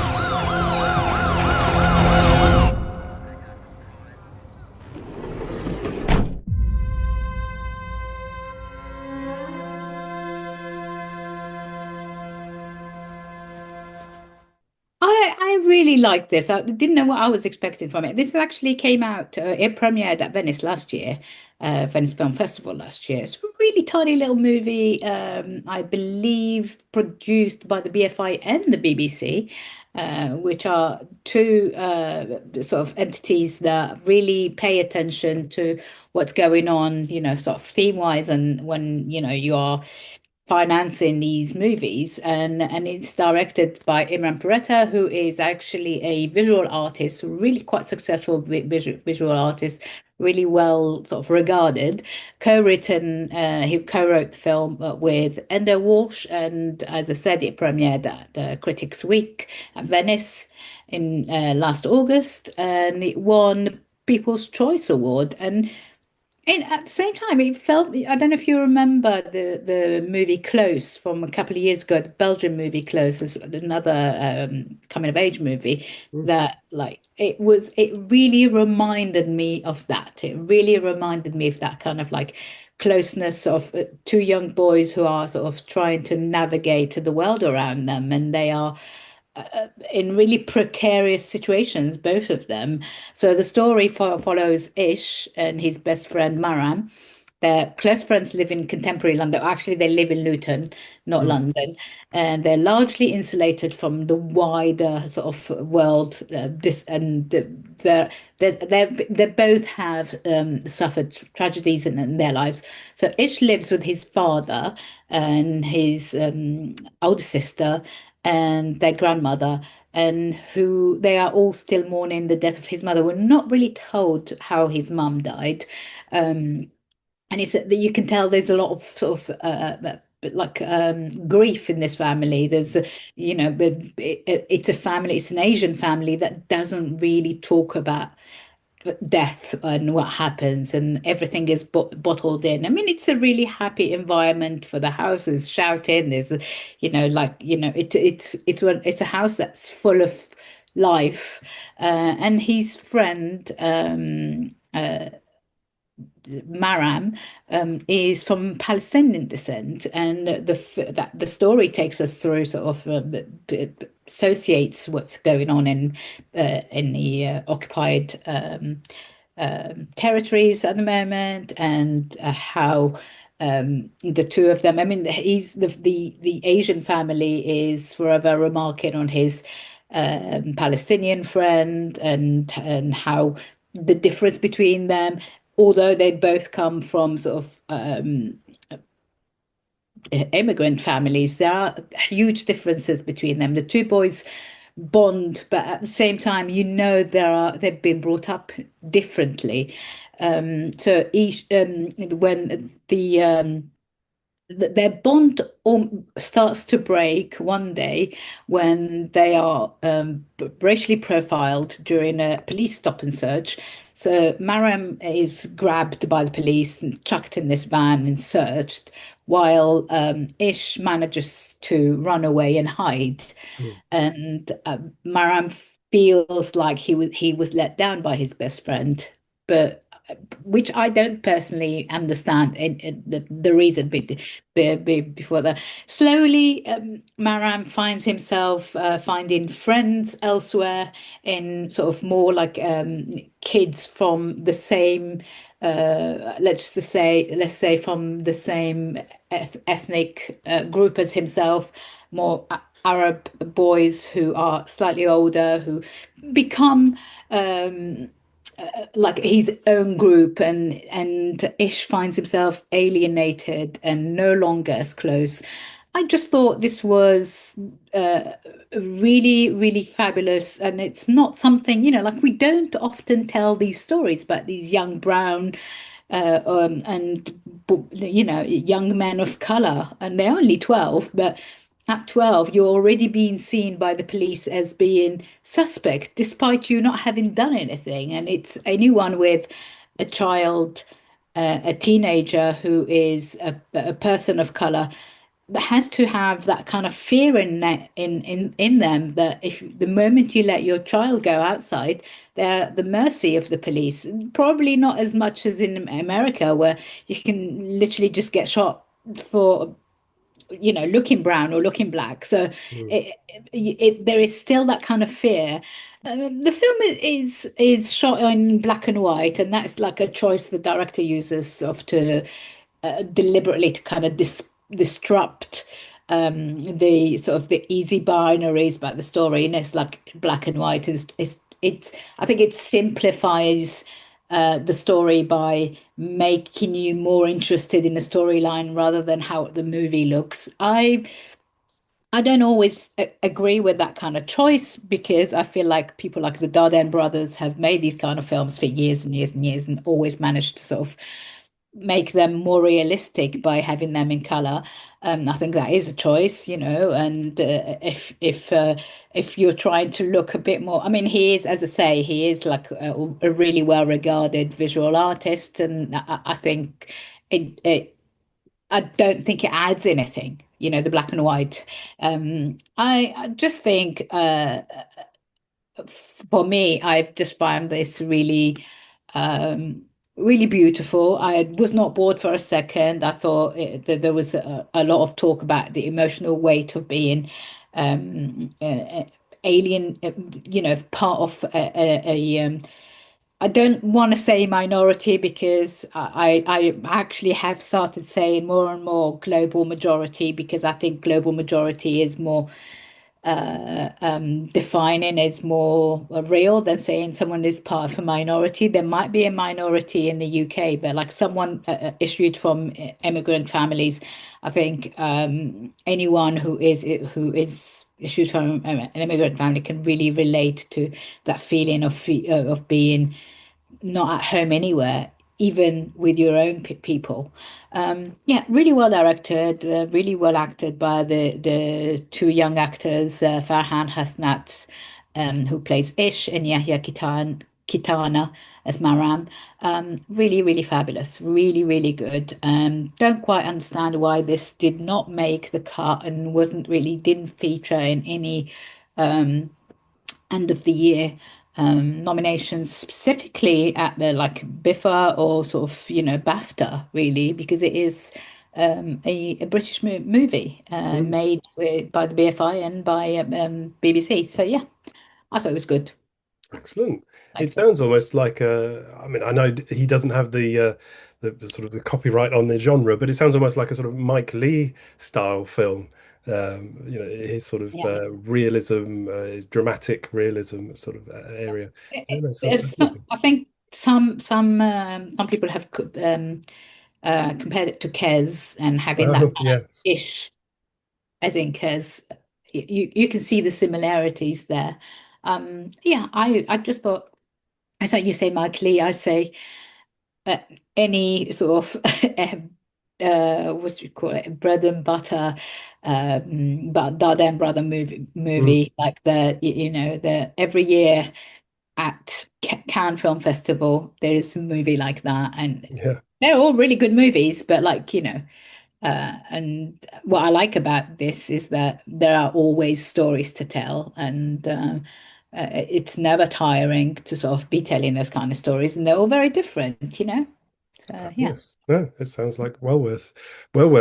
Speaker 4: I really like this. I didn't know what I was expecting from it. This actually came out, it premiered at Venice last year, Venice Film Festival last year. It's a really tiny little movie, I believe produced by the BFI and the BBC, which are two sort of entities that really pay attention to what's going on, you know, sort of theme-wise, and when, you know, you are financing these movies, and it's directed by Imran Perretta, who is actually a visual artist, really quite successful visual artist, really well sort of regarded. Co-written, he co-wrote the film with Ender Walsh, and as I said, it premiered at the Critics Week at Venice in last August, and it won People's Choice Award. And at the same time, it felt, I don't know if you remember the movie Close from a couple of years ago, the Belgian movie Close, is another coming of age movie that, like, it really reminded me of that. It really reminded me of that kind of like closeness of two young boys who are sort of trying to navigate the world around them, and they are in really precarious situations, both of them. So the story follows Ish and his best friend Maram. Their close friends live in contemporary London. Actually, they live in Luton, not London, and they're largely insulated from the wider sort of world. They both have suffered tragedies in their lives. So Ish lives with his father and his older sister and their grandmother, and who they are all still mourning the death of his mother. We're not really told how his mum died, and it's that you can tell there's a lot of sort of grief in this family. There's you know, it's a family, it's an Asian family that doesn't really talk about death and what happens, and everything is bottled in. I mean, it's a really happy environment for the houses shouting. There's, you know, like, you know, it's a house that's full of life, and his friend Maram is from Palestinian descent, and the story takes us through sort of associates what's going on in the occupied territories at the moment, and how the two of them. I mean, he's the Asian family is forever remarking on his Palestinian friend, and how the difference between them, although they both come from sort of immigrant families, there are huge differences between them. The two boys bond, but at the same time, you know, they've been brought up differently. So each when their bond starts to break one day when they are racially profiled during a police stop and search. So Maram is grabbed by the police and chucked in this van and searched, while Ish manages to run away and hide. And Maram feels like he was let down by his best friend, but which I don't personally understand the reason before that. Slowly, Maram finds himself finding friends elsewhere, in sort of more like kids from the same, let's say from the same ethnic group as himself, more Arab boys who are slightly older, who become like his own group, and Ish finds himself alienated and no longer as close. I just thought this was really, really fabulous, and it's not something, you know, like we don't often tell these stories about these young brown and young men of color, and they're only 12, but at 12 you're already being seen by the police as being suspect despite you not having done anything. And it's anyone with a child, a teenager who is a person of color, that has to have that kind of fear in them, that if the moment you let your child go outside, they're at the mercy of the police. Probably not as much as in America, where you can literally just get shot for looking brown or looking black. So there is still that kind of fear. The film is shot in black and white, and that's like a choice the director uses of to deliberately to kind of disrupt the sort of the easy binaries about the story. And it's like black and white it's I think it simplifies the story by making you more interested in the storyline rather than how the movie looks. I don't always agree with that kind of choice, because I feel like people like the Dardenne brothers have made these kind of films for years and years and years and always managed to sort of make them more realistic by having them in color. I think that is a choice, and if you're trying to look a bit more, I mean, he is, as I say, he is like a really well-regarded visual artist, and I think I don't think it adds anything, the black and white. I just think for me, I've just found this really really beautiful. I was not bored for a second. I thought that there was a lot of talk about the emotional weight of being alien, part of I don't want to say minority, because I actually have started saying more and more global majority, because I think global majority is more defining, is more real than saying someone is part of a minority. There might be a minority in the UK, but like someone issued from immigrant families, I think anyone who is issued from an immigrant family can really relate to that feeling of being not at home anywhere, even with your own people. Really well directed, really well acted by the two young actors, Farhan Hasnat, who plays Ish, and Yahya Kitana as Maram. Really, really fabulous. Really, really good. Don't quite understand why this did not make the cut and didn't feature in any end of the year nominations, specifically at the like BIFA or sort of BAFTA, really, because it is a British movie made by the BFI and by BBC. So yeah, I thought it was good.
Speaker 3: Excellent. It sounds almost like I mean, I know he doesn't have the sort of the copyright on the genre, but it sounds almost like a sort of Mike Leigh style film. His sort of realism, his dramatic realism sort of area.
Speaker 4: I think some people have compared it to Kes, and having that ish, as in Kes, you can see the similarities there. I just thought, as you say, Mike Leigh, I say any sort of what do you call it, bread and butter, but Dardenne brother movie like the every year at Cannes Film Festival there is a movie like that, and they're all really good movies, but and what I like about this is that there are always stories to tell, and it's never tiring to sort of be telling those kind of stories, and they're all very different, So,
Speaker 3: yes, no, it sounds like well worth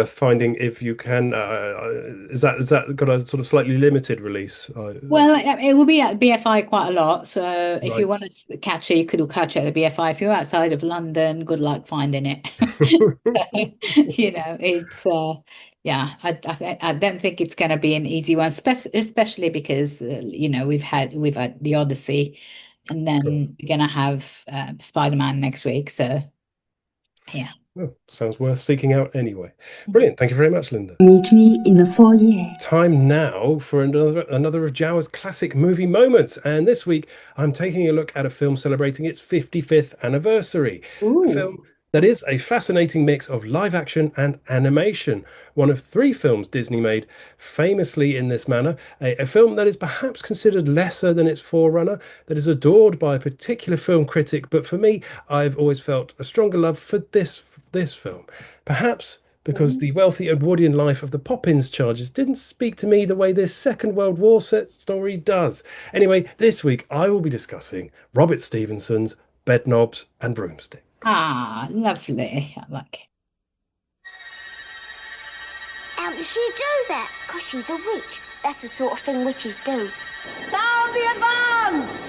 Speaker 3: finding if you can. Is that got a sort of slightly limited release?
Speaker 4: Well, it will be at BFI quite a lot. So if you want to catch it, you could catch it at the BFI. If you're outside of London, good luck finding it. It's I don't think it's going to be an easy one, especially because we've had the Odyssey, and then we're going to have Spider-Man next week. So. Yeah.
Speaker 3: Well, sounds worth seeking out anyway. Brilliant. Thank you very much, Linda.
Speaker 2: Meet me in the foyer.
Speaker 3: Time now for another of Jawa's classic movie moments. And this week, I'm taking a look at a film celebrating its 55th anniversary.
Speaker 4: Ooh.
Speaker 3: A film that is a fascinating mix of live action and animation. One of 3 films Disney made famously in this manner, a film that is perhaps considered lesser than its forerunner, that is adored by a particular film critic, but for me, I've always felt a stronger love for this film. Perhaps because the wealthy Edwardian life of the Poppins charges didn't speak to me the way this Second World War set story does. Anyway, this week I will be discussing Robert Stevenson's Bedknobs and Broomsticks.
Speaker 4: Ah, lovely. I like it.
Speaker 9: How does she do that? Because she's a witch. That's the sort of thing witches do.
Speaker 8: Sound the advance!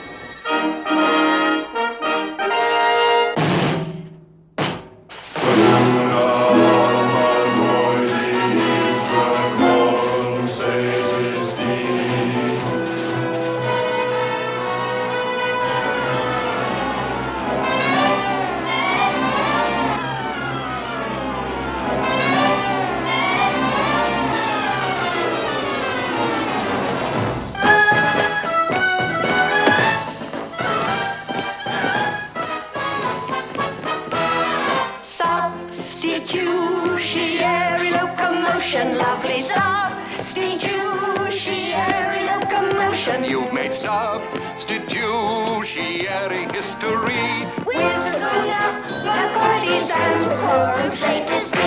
Speaker 17: Substitutionary locomotion, lovely substitutionary locomotion.
Speaker 18: You've made substitutionary history
Speaker 17: with schooner, McCarthy's and foreign status D.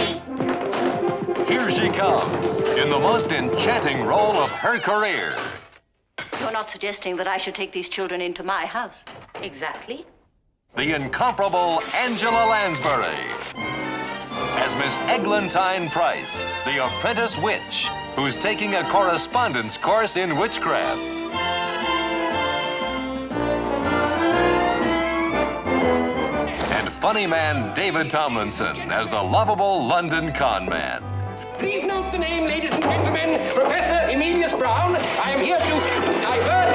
Speaker 18: Here she comes, in the most enchanting role of her career.
Speaker 19: You're not suggesting that I should take these children into my house? Exactly.
Speaker 18: The incomparable Angela Lansbury. As Miss Eglantine Price, the apprentice witch, who's taking a correspondence course in witchcraft. And funny man David Tomlinson as the lovable London con man.
Speaker 20: Please note the name, ladies and gentlemen, Professor Emilius Brown. I am here to divert,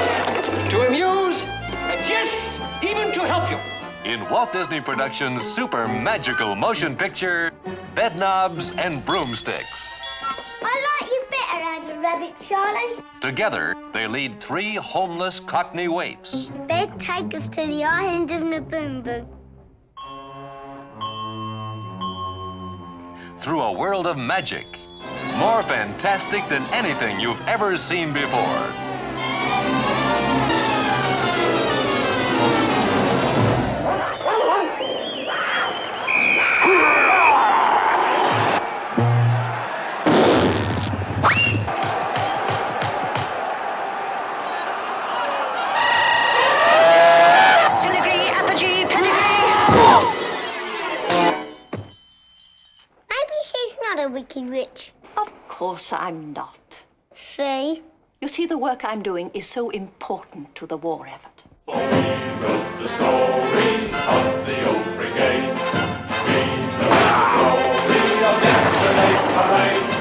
Speaker 20: to amuse, and yes, even to help you.
Speaker 18: In Walt Disney Productions' super magical motion picture, Bedknobs and Broomsticks.
Speaker 9: I like you better as a rabbit, Charlie.
Speaker 18: Together, they lead 3 homeless Cockney waifs.
Speaker 9: Bed, take us to the island of Naboombu.
Speaker 18: Through a world of magic, more fantastic than anything you've ever seen before.
Speaker 9: A wicked witch.
Speaker 19: Of course I'm not.
Speaker 9: See?
Speaker 19: You see, the work I'm doing is so important to the war effort.
Speaker 21: For we wrote the story of the old brigades. We know the glory of yesterday's parades.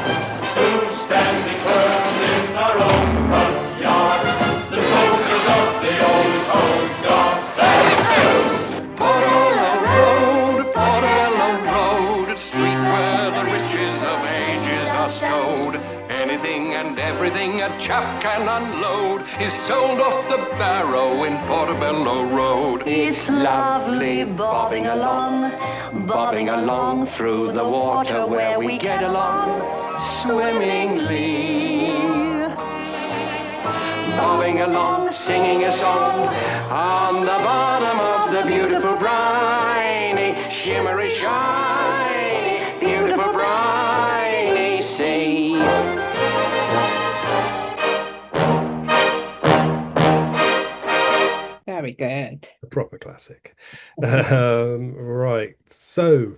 Speaker 21: Who standing firm in our own front yard, the soldiers of the old guard. Let's go!
Speaker 18: Portobello Road, street where the riches of ages are stowed. Anything and everything a chap can unload is sold off the barrow in Portobello Road.
Speaker 19: It's lovely bobbing along through the water where we get along swimmingly. Bobbing along, singing a song on the bottom of the beautiful briny, shimmery, shiny, beautiful briny sea.
Speaker 4: Very good.
Speaker 3: A proper classic. Right, so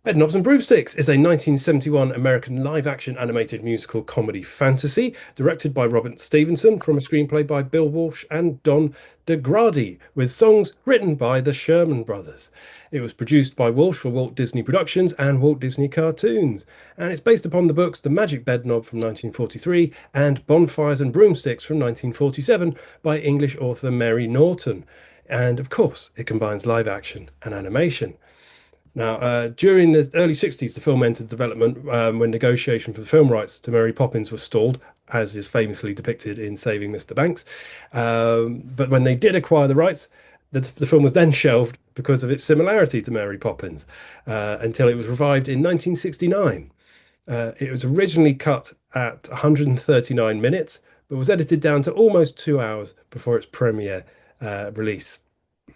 Speaker 3: Bedknobs and Broomsticks is a 1971 American live-action animated musical comedy fantasy directed by Robert Stevenson from a screenplay by Bill Walsh and Don DeGrady, with songs written by the Sherman Brothers. It was produced by Walsh for Walt Disney Productions and Walt Disney Cartoons, and it's based upon the books The Magic Bedknob from 1943 and Bonfires and Broomsticks from 1947 by English author Mary Norton. And of course, it combines live action and animation. Now, during the early 60s, the film entered development when negotiation for the film rights to Mary Poppins was stalled, as is famously depicted in Saving Mr. Banks. But when they did acquire the rights, the film was then shelved because of its similarity to Mary Poppins, until it was revived in 1969. It was originally cut at 139 minutes, but was edited down to almost 2 hours before its premiere release.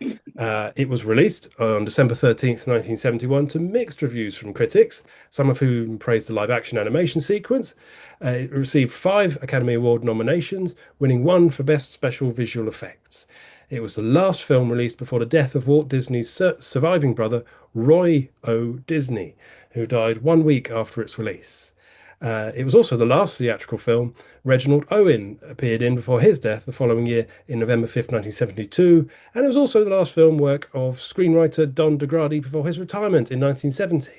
Speaker 3: It was released on December 13th, 1971, to mixed reviews from critics, some of whom praised the live-action animation sequence. It received 5 Academy Award nominations, winning 1 for Best Special Visual Effects. It was the last film released before the death of Walt Disney's surviving brother, Roy O. Disney, who died 1 week after its release. It was also the last theatrical film Reginald Owen appeared in before his death the following year in November 5th, 1972, and it was also the last film work of screenwriter Don DeGrady before his retirement in 1970.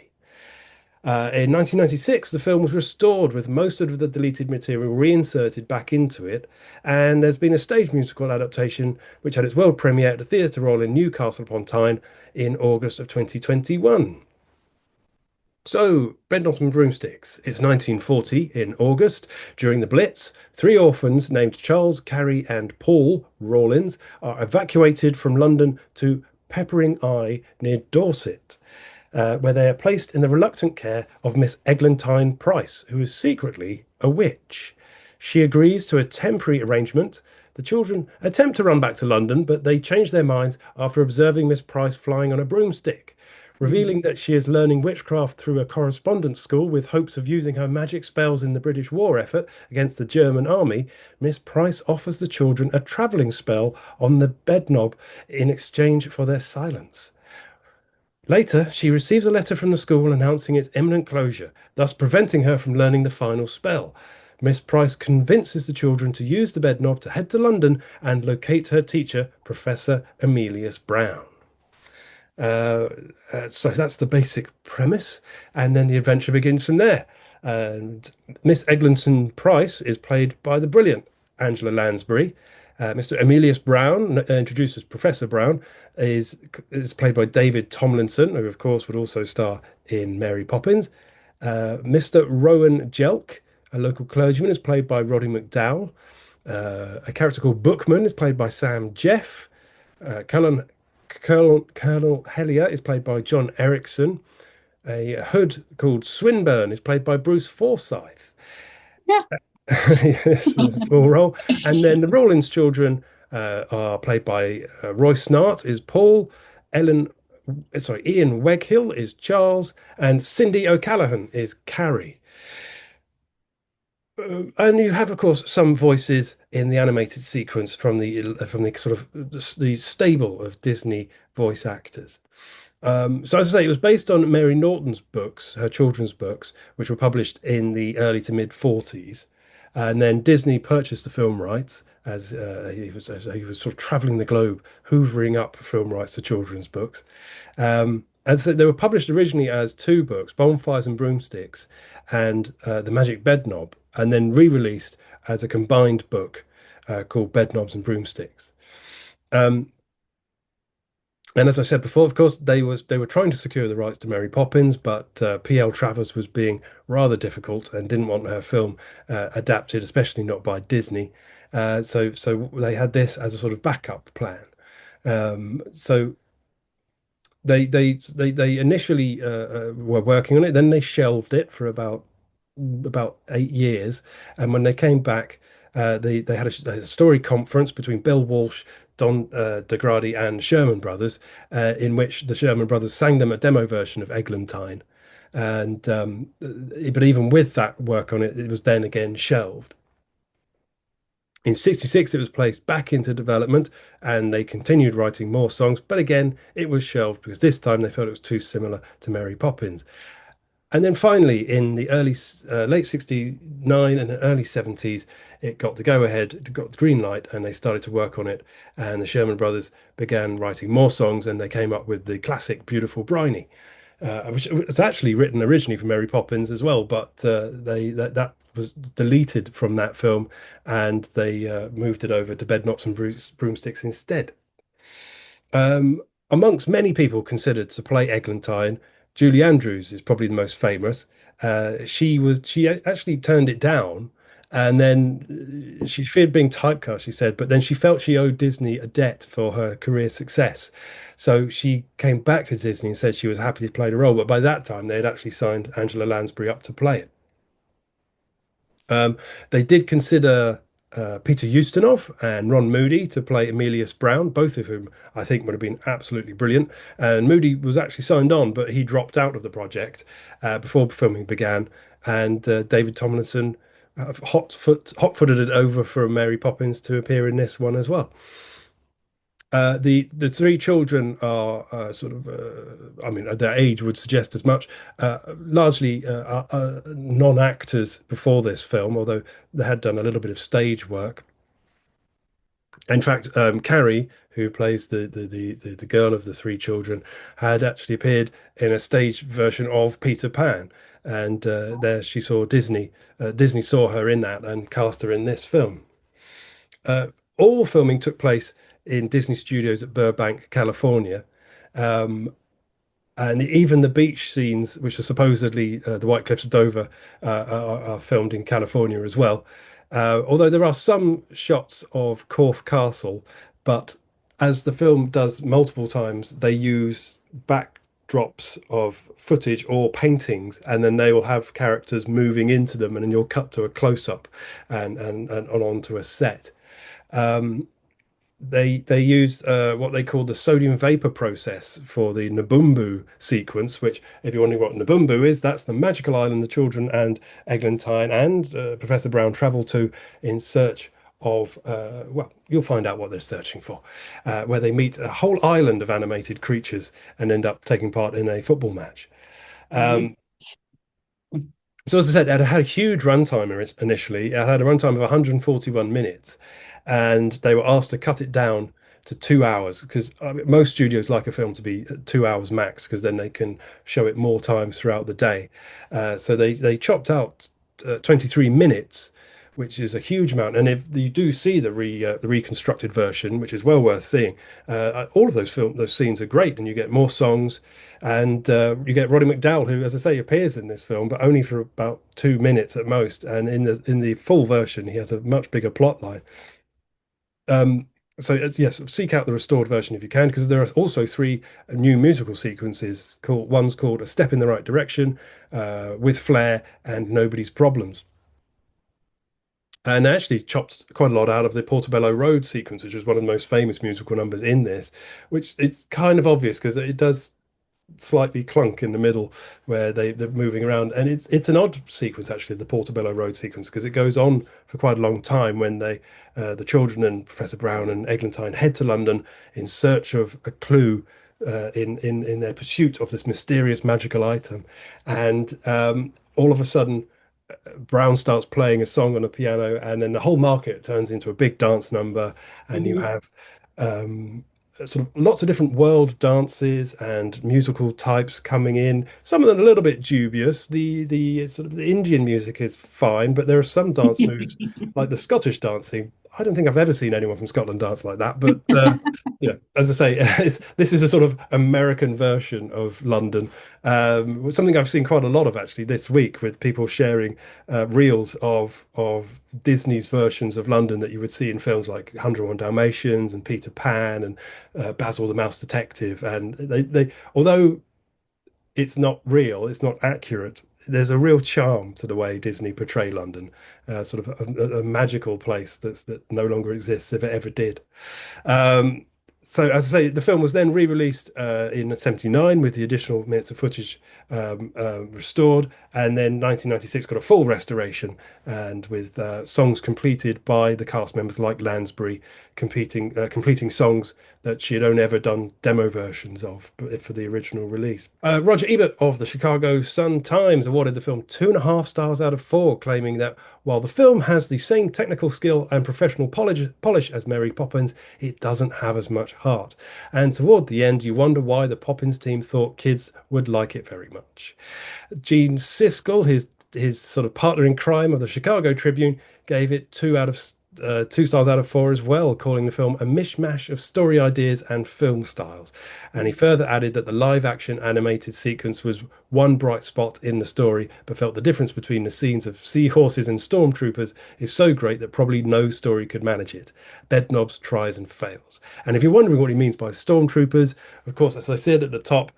Speaker 3: In 1996, the film was restored with most of the deleted material reinserted back into it, and there's been a stage musical adaptation which had its world premiere at the Theatre Royal in Newcastle upon Tyne in August of 2021. So, Bedknobs and Broomsticks. It's 1940 in August. During the Blitz, 3 orphans named Charles, Carrie and Paul Rawlins are evacuated from London to Peppering Eye near Dorset, where they are placed in the reluctant care of Miss Eglantine Price, who is secretly a witch. She agrees to a temporary arrangement. The children attempt to run back to London, but they change their minds after observing Miss Price flying on a broomstick. Revealing that she is learning witchcraft through a correspondence school with hopes of using her magic spells in the British war effort against the German army, Miss Price offers the children a travelling spell on the Bedknob in exchange for their silence. Later, she receives a letter from the school announcing its imminent closure, thus preventing her from learning the final spell. Miss Price convinces the children to use the Bedknob to head to London and locate her teacher, Professor Emilius Brown. So that's the basic premise, and then the adventure begins from there. And Miss Eglantine Price is played by the brilliant Angela Lansbury. Mr. Emilius Brown, introduced as Professor Brown, is played by David Tomlinson, who of course would also star in Mary Poppins. Mr. Rowan Jelk, a local clergyman, is played by Roddy McDowell. A character called Bookman is played by Sam Jeff. Colonel Hellier is played by John Erickson. A hood called Swinburne is played by Bruce Forsyth.
Speaker 4: Yeah.
Speaker 3: Yes, it's a small role. And then the Rawlins children are played by Roy Snart is Paul, Ian Weghill is Charles, and Cindy O'Callaghan is Carrie. And you have, of course, some voices in the animated sequence from the sort of the stable of Disney voice actors. So as I say, it was based on Mary Norton's books, her children's books, which were published in the early to mid 40s. And then Disney purchased the film rights as he was sort of traveling the globe, hoovering up film rights to children's books. And so they were published originally as 2 books, Bonfires and Broomsticks and The Magic Bedknob, and then re-released as a combined book called Bedknobs and Broomsticks. And as I said before, of course, they were trying to secure the rights to Mary Poppins, but P.L. Travers was being rather difficult and didn't want her film adapted, especially not by Disney. So they had this as a sort of backup plan. So they initially were working on it, then they shelved it for about 8 years, and when they came back, they had a story conference between Bill Walsh, Don DeGrady and Sherman Brothers, in which the Sherman Brothers sang them a demo version of Eglantine, and but even with that work on it, it was then again shelved. In '66, it was placed back into development, and they continued writing more songs, but again, it was shelved because this time they felt it was too similar to Mary Poppins. And then finally, in the late '69 and early '70s, it got the go-ahead, it got the green light, and they started to work on it. And the Sherman Brothers began writing more songs, and they came up with the classic "Beautiful Bryony," which was actually written originally for Mary Poppins as well, but that was deleted from that film, and they moved it over to Bedknobs and Broomsticks instead. Amongst many people considered to play Eglantine, Julie Andrews is probably the most famous. She actually turned it down And then she feared being typecast, she said, but then she felt she owed Disney a debt for her career success. So she came back to Disney and said she was happy to play the role. But by that time, they had actually signed Angela Lansbury up to play it. They did consider Peter Ustinov and Ron Moody to play Emilius Brown, both of whom I think would have been absolutely brilliant. And Moody was actually signed on, but he dropped out of the project before filming began. And David Tomlinson hot-footed it over for Mary Poppins to appear in this one as well. The three children are I mean, their age would suggest as much, largely non-actors before this film, although they had done a little bit of stage work. In fact, Carrie, who plays the girl of the three children, had actually appeared in a stage version of Peter Pan, and there she saw Disney. Disney saw her in that and cast her in this film. All filming took place in Disney Studios at Burbank, California. And even the beach scenes, which are supposedly the White Cliffs of Dover, are filmed in California as well. Although there are some shots of Corfe Castle, but as the film does multiple times, they use backdrops of footage or paintings, and then they will have characters moving into them, and then you'll cut to a close-up and onto a set. They used what they called the sodium vapor process for the Nabumbu sequence, which, if you're wondering what Nabumbu is, that's the magical island the children and Eglantine and Professor Brown travel to in search of, well, you'll find out what they're searching for, where they meet a whole island of animated creatures and end up taking part in a football match. So as I said, it had a huge runtime initially. It had a runtime of 141 minutes, and they were asked to cut it down to 2 hours because most studios like a film to be 2 hours max, because then they can show it more times throughout the day. So they chopped out 23 minutes, which is a huge amount. And if you do see the reconstructed version, which is well worth seeing, all of those scenes are great, and you get more songs, and you get Roddy McDowall, who, as I say, appears in this film, but only for about 2 minutes at most. And in the full version, he has a much bigger plot line. So yes, seek out the restored version if you can, because there are also 3 new musical sequences. One's called A Step in the Right Direction, With Flair, and Nobody's Problems. And they actually chopped quite a lot out of the Portobello Road sequence, which is one of the most famous musical numbers in this, which it's kind of obvious because it does slightly clunk in the middle where they're moving around. And it's an odd sequence, actually, the Portobello Road sequence, because it goes on for quite a long time when the children and Professor Brown and Eglantine head to London in search of a clue in their pursuit of this mysterious magical item. And all of a sudden, Brown starts playing a song on a piano, and then the whole market turns into a big dance number, and you have sort of lots of different world dances and musical types coming in. Some of them a little bit dubious. The sort of the Indian music is fine, but there are some dance moves like the Scottish dancing. I don't think I've ever seen anyone from Scotland dance like that, but as I say, this is a sort of American version of London. Something I've seen quite a lot of actually this week, with people sharing reels of Disney's versions of London that you would see in films like 101 Dalmatians and Peter Pan and Basil the Mouse Detective. And they although it's not real, it's not accurate, there's a real charm to the way Disney portray London, sort of a magical place that no longer exists, if it ever did. So, as I say, the film was then re-released in '79 with the additional minutes of footage restored, and then 1996 got a full restoration, and with songs completed by the cast members like Lansbury, completing songs that she had only ever done demo versions of for the original release. Roger Ebert of the Chicago Sun-Times awarded the film 2.5 stars out of 4, claiming that while the film has the same technical skill and professional polish as Mary Poppins, it doesn't have as much heart. And toward the end, you wonder why the Poppins team thought kids would like it very much. Gene Siskel, his sort of partner in crime of the Chicago Tribune, gave it 2 2 stars out of 4 as well, calling the film a mishmash of story ideas and film styles. And he further added that the live action animated sequence was one bright spot in the story, but felt the difference between the scenes of seahorses and stormtroopers is so great that probably no story could manage it. Bedknobs tries and fails. And if you're wondering what he means by stormtroopers, of course, as I said at the top,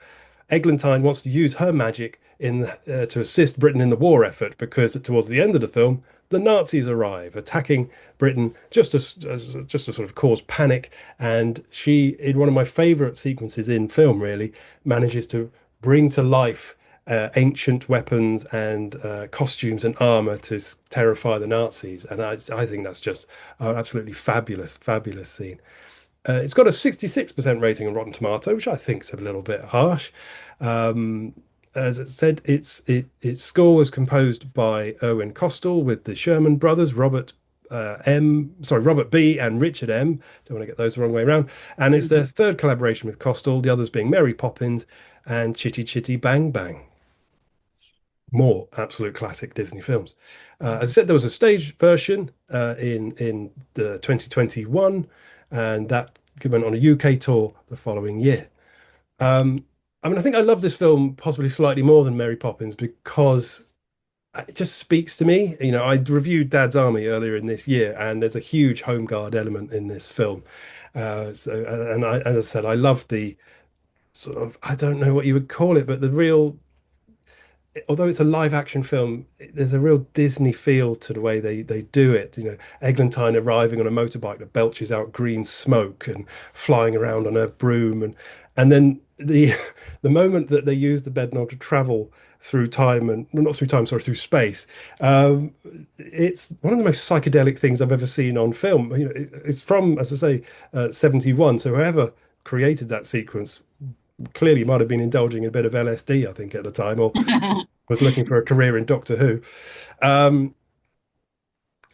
Speaker 3: Eglantine wants to use her magic to assist Britain in the war effort, because towards the end of the film, the Nazis arrive, attacking Britain just to sort of cause panic. And she, in one of my favourite sequences in film, really manages to bring to life ancient weapons and costumes and armor to terrify the Nazis. And I think that's just an absolutely fabulous, fabulous scene. It's got a 66% rating on Rotten Tomato, which I think is a little bit harsh. As it said, its score was composed by Erwin Kostal with the Sherman brothers, Robert B and Richard M. Don't want to get those the wrong way around. And it's their third collaboration with Kostal, the others being Mary Poppins and Chitty Chitty Bang Bang. More absolute classic Disney films. As I said, there was a stage version in the 2021, and that went on a UK tour the following year. I mean, I think I love this film possibly slightly more than Mary Poppins because it just speaks to me. You know, I reviewed Dad's Army earlier in this year, and there's a huge home guard element in this film. As I said, I love the sort of, I don't know what you would call it, but the real, although it's a live action film, there's a real Disney feel to the way they do it. You know, Eglantine arriving on a motorbike that belches out green smoke and flying around on a broom, and then the moment that they use the Bedknob to travel through time, and well, not through time, sorry, through space. It's one of the most psychedelic things I've ever seen on film. You know, it's from, as I say, 71. So whoever created that sequence clearly might have been indulging in a bit of LSD, I think, at the time, or was looking for a career in Doctor Who.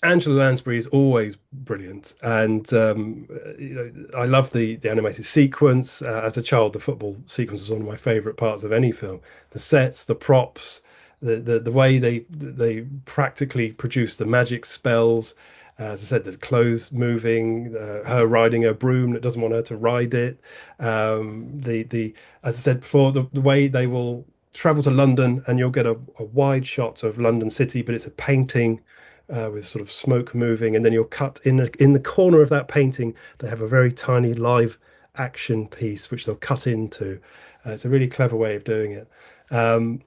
Speaker 3: Angela Lansbury is always brilliant, and you know, I love the animated sequence. As a child, the football sequence is one of my favourite parts of any film. The sets, the props, the way they practically produce the magic spells. As I said, the clothes moving, her riding her broom that doesn't want her to ride it. As I said before, the way they will travel to London, and you'll get a wide shot of London City, but it's a painting. With sort of smoke moving, and then you'll cut in the corner of that painting. They have a very tiny live action piece which they'll cut into. It's a really clever way of doing it. And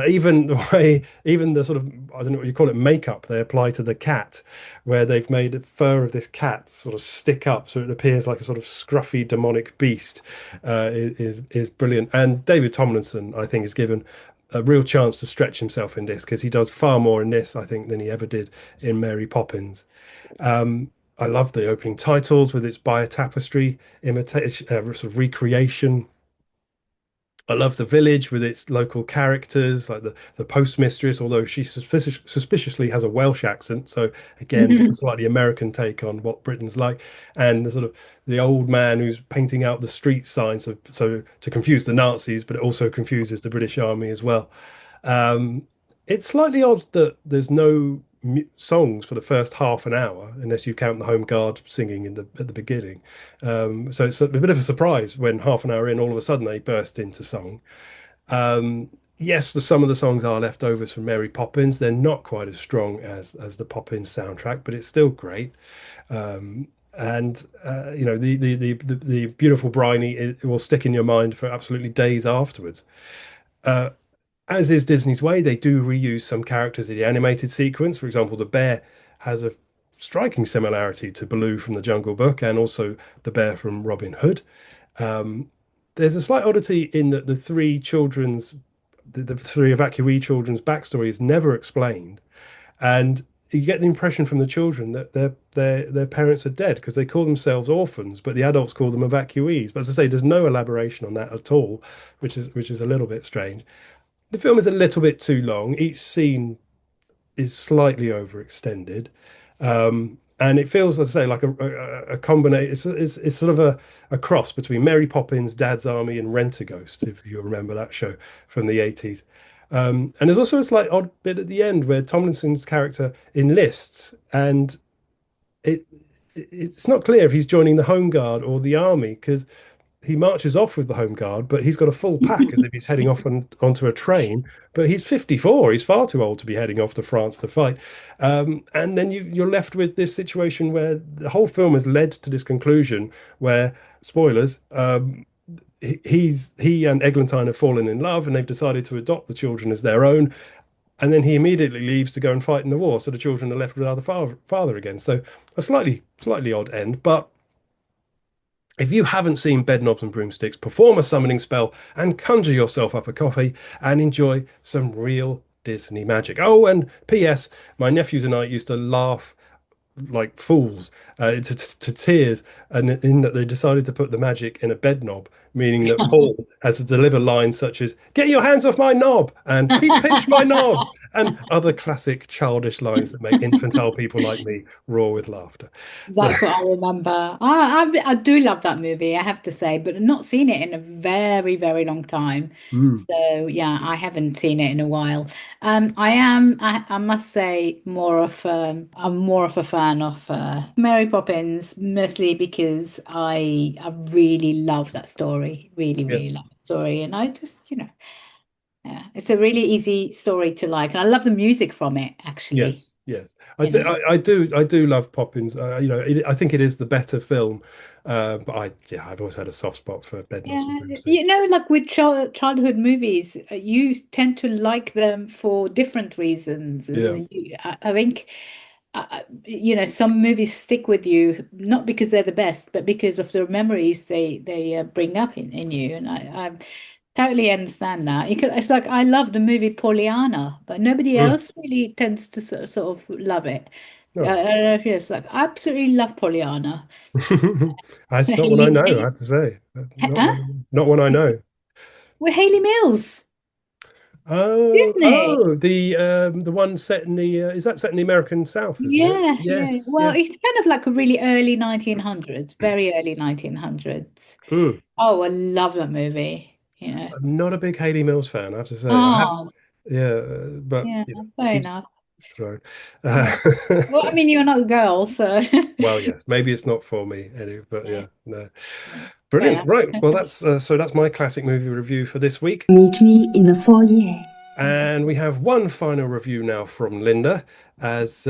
Speaker 3: even the sort of, I don't know what you call it, makeup they apply to the cat, where they've made the fur of this cat sort of stick up so it appears like a sort of scruffy demonic beast, is brilliant. And David Tomlinson, I think, is given a real chance to stretch himself in this, because he does far more in this, I think, than he ever did in Mary Poppins. I love the opening titles with its biotapestry imitation, sort of recreation. I love the village with its local characters, like the postmistress, although she suspiciously has a Welsh accent. So again, it's a slightly American take on what Britain's like. And the sort of the old man who's painting out the street signs, so to confuse the Nazis, but it also confuses the British Army as well. It's slightly odd that there's no songs for the first half an hour, unless you count the Home Guard singing at the beginning. So it's a bit of a surprise when half an hour in, all of a sudden they burst into song. Yes, some of the songs are leftovers from Mary Poppins. They're not quite as strong as the Poppins soundtrack, but it's still great. You know, the beautiful briny, it will stick in your mind for absolutely days afterwards. As is Disney's way, they do reuse some characters in the animated sequence. For example, the bear has a striking similarity to Baloo from the Jungle Book, and also the bear from Robin Hood. There's a slight oddity in that the three evacuee children's backstory is never explained, and you get the impression from the children that their parents are dead because they call themselves orphans, but the adults call them evacuees. But as I say, there's no elaboration on that at all, which is a little bit strange. The film is a little bit too long. Each scene is slightly overextended, and it feels, as I say, like a combination. It's sort of a cross between Mary Poppins, Dad's Army, and Rent-A-Ghost, if you remember that show from the 80s. And there's also a slight odd bit at the end where Tomlinson's character enlists, and it it's not clear if he's joining the Home Guard or the army, because he marches off with the Home Guard, but he's got a full pack as if he's heading off onto a train. But he's 54. He's far too old to be heading off to France to fight. And then you're left with this situation where the whole film has led to this conclusion where, spoilers, he and Eglantine have fallen in love and they've decided to adopt the children as their own. And then he immediately leaves to go and fight in the war. So the children are left without the father again. So a slightly odd end. But if you haven't seen Bedknobs and Broomsticks, perform a summoning spell and conjure yourself up a coffee and enjoy some real Disney magic. Oh, and P.S. my nephews and I used to laugh like fools to tears, and in that they decided to put the magic in a bed knob, meaning that Paul has to deliver lines such as "Get your hands off my knob" and "Pinch my knob," and other classic childish lines that make infantile people like me roar with laughter.
Speaker 4: That's what I remember. I do love that movie, I have to say, but I've not seen it in a very, very long time. So yeah, I haven't seen it in a while. I must say, I'm more of a fan of Mary Poppins, mostly because I really love that story. Really love the story, and I just, yeah, it's a really easy story to like, and I love the music from it. Actually,
Speaker 3: yes, I do love Poppins. I think it is the better film, but I've always had a soft spot for Bedknobs and Broomsticks.
Speaker 4: Like with childhood movies, you tend to like them for different reasons. And I think, some movies stick with you not because they're the best, but because of the memories they bring up in you. And I totally understand that. It's like I love the movie Pollyanna, but nobody else really tends to sort of love it. I don't know if it's like I absolutely love Pollyanna.
Speaker 3: That's not one I know, I have to say. Not one I know.
Speaker 4: With Hayley Mills.
Speaker 3: The one set in the is that set in the American South? Isn't it? Yes.
Speaker 4: Well, it's kind of like a really early 1900s, very early 1900s. Oh, I love that movie.
Speaker 3: I'm not a big Hayley Mills fan, I have to say. But
Speaker 4: fair enough.
Speaker 3: Thrown.
Speaker 4: Well, I mean, you're not a girl, so.
Speaker 3: Well, yes, maybe it's not for me anyway, but no. Brilliant. Right. Well, that's my classic movie review for this week.
Speaker 2: Meet me in the foyer.
Speaker 3: And we have one final review now from Linda, as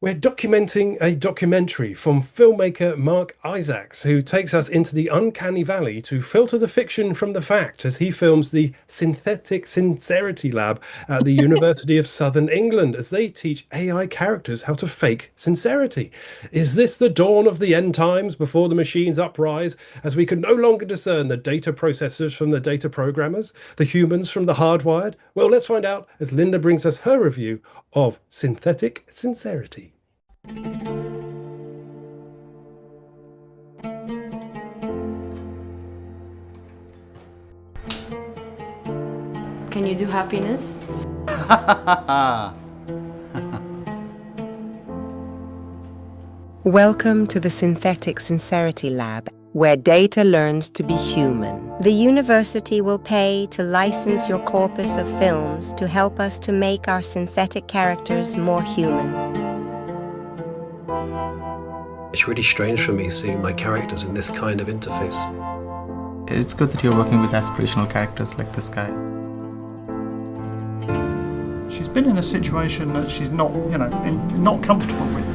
Speaker 3: we're documenting a documentary from filmmaker Marc Isaacs, who takes us into the uncanny valley to filter the fiction from the fact as he films the Synthetic Sincerity Lab at the University of Southern England as they teach AI characters how to fake sincerity. Is this the dawn of the end times before the machines uprise, as we can no longer discern the data processors from the data programmers, the humans from the hardwired? Well, let's find out as Linda brings us her review of Synthetic Sincerity.
Speaker 1: Can you do happiness?
Speaker 22: Welcome to the Synthetic Sincerity Lab, where data learns to be human.
Speaker 23: The university will pay to license your corpus of films to help us to make our synthetic characters more human.
Speaker 24: It's really strange for me seeing my characters in this kind of interface.
Speaker 25: It's good that you're working with aspirational characters like this guy.
Speaker 26: She's been in a situation that she's not, not comfortable with.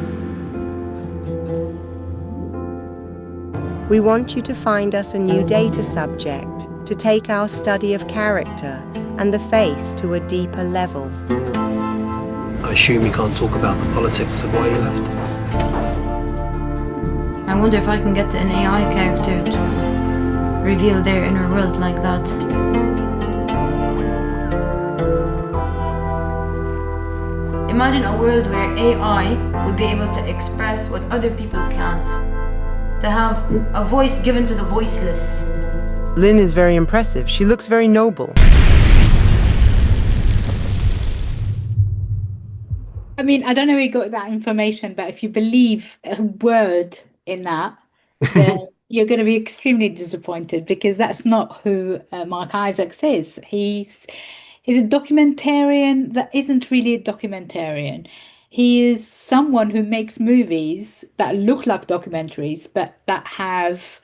Speaker 22: We want you to find us a new data subject to take our study of character and the face to a deeper level.
Speaker 24: I assume you can't talk about the politics of why you left.
Speaker 1: I wonder if I can get an AI character to reveal their inner world like that. Imagine a world where AI would be able to express what other people can't. To have a voice given to the voiceless.
Speaker 22: Lynn is very impressive. She looks very noble.
Speaker 4: I mean, I don't know where you got that information, but if you believe a word in that, then you're going to be extremely disappointed, because that's not who Marc Isaacs is. He's a documentarian that isn't really a documentarian. he is someone who makes movies that look like documentaries, but that have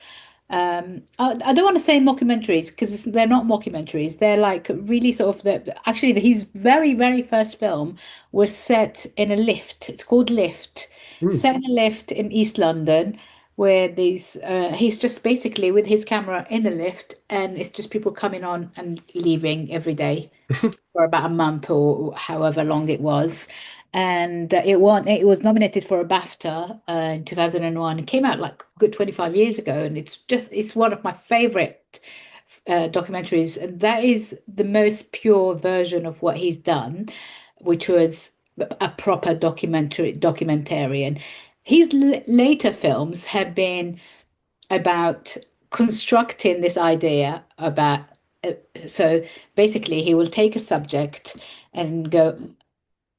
Speaker 4: I don't want to say mockumentaries because they're not mockumentaries. They're like really sort of actually his very, very first film was set in a lift. It's called Lift. Set in a lift in East London where he's just basically with his camera in the lift and it's just people coming on and leaving every day for about a month or however long it was. And it was nominated for a BAFTA in 2001. It came out like a good 25 years ago, and it's one of my favorite documentaries. And that is the most pure version of what he's done, which was a proper documentarian. His later films have been about constructing this idea about so basically he will take a subject and go,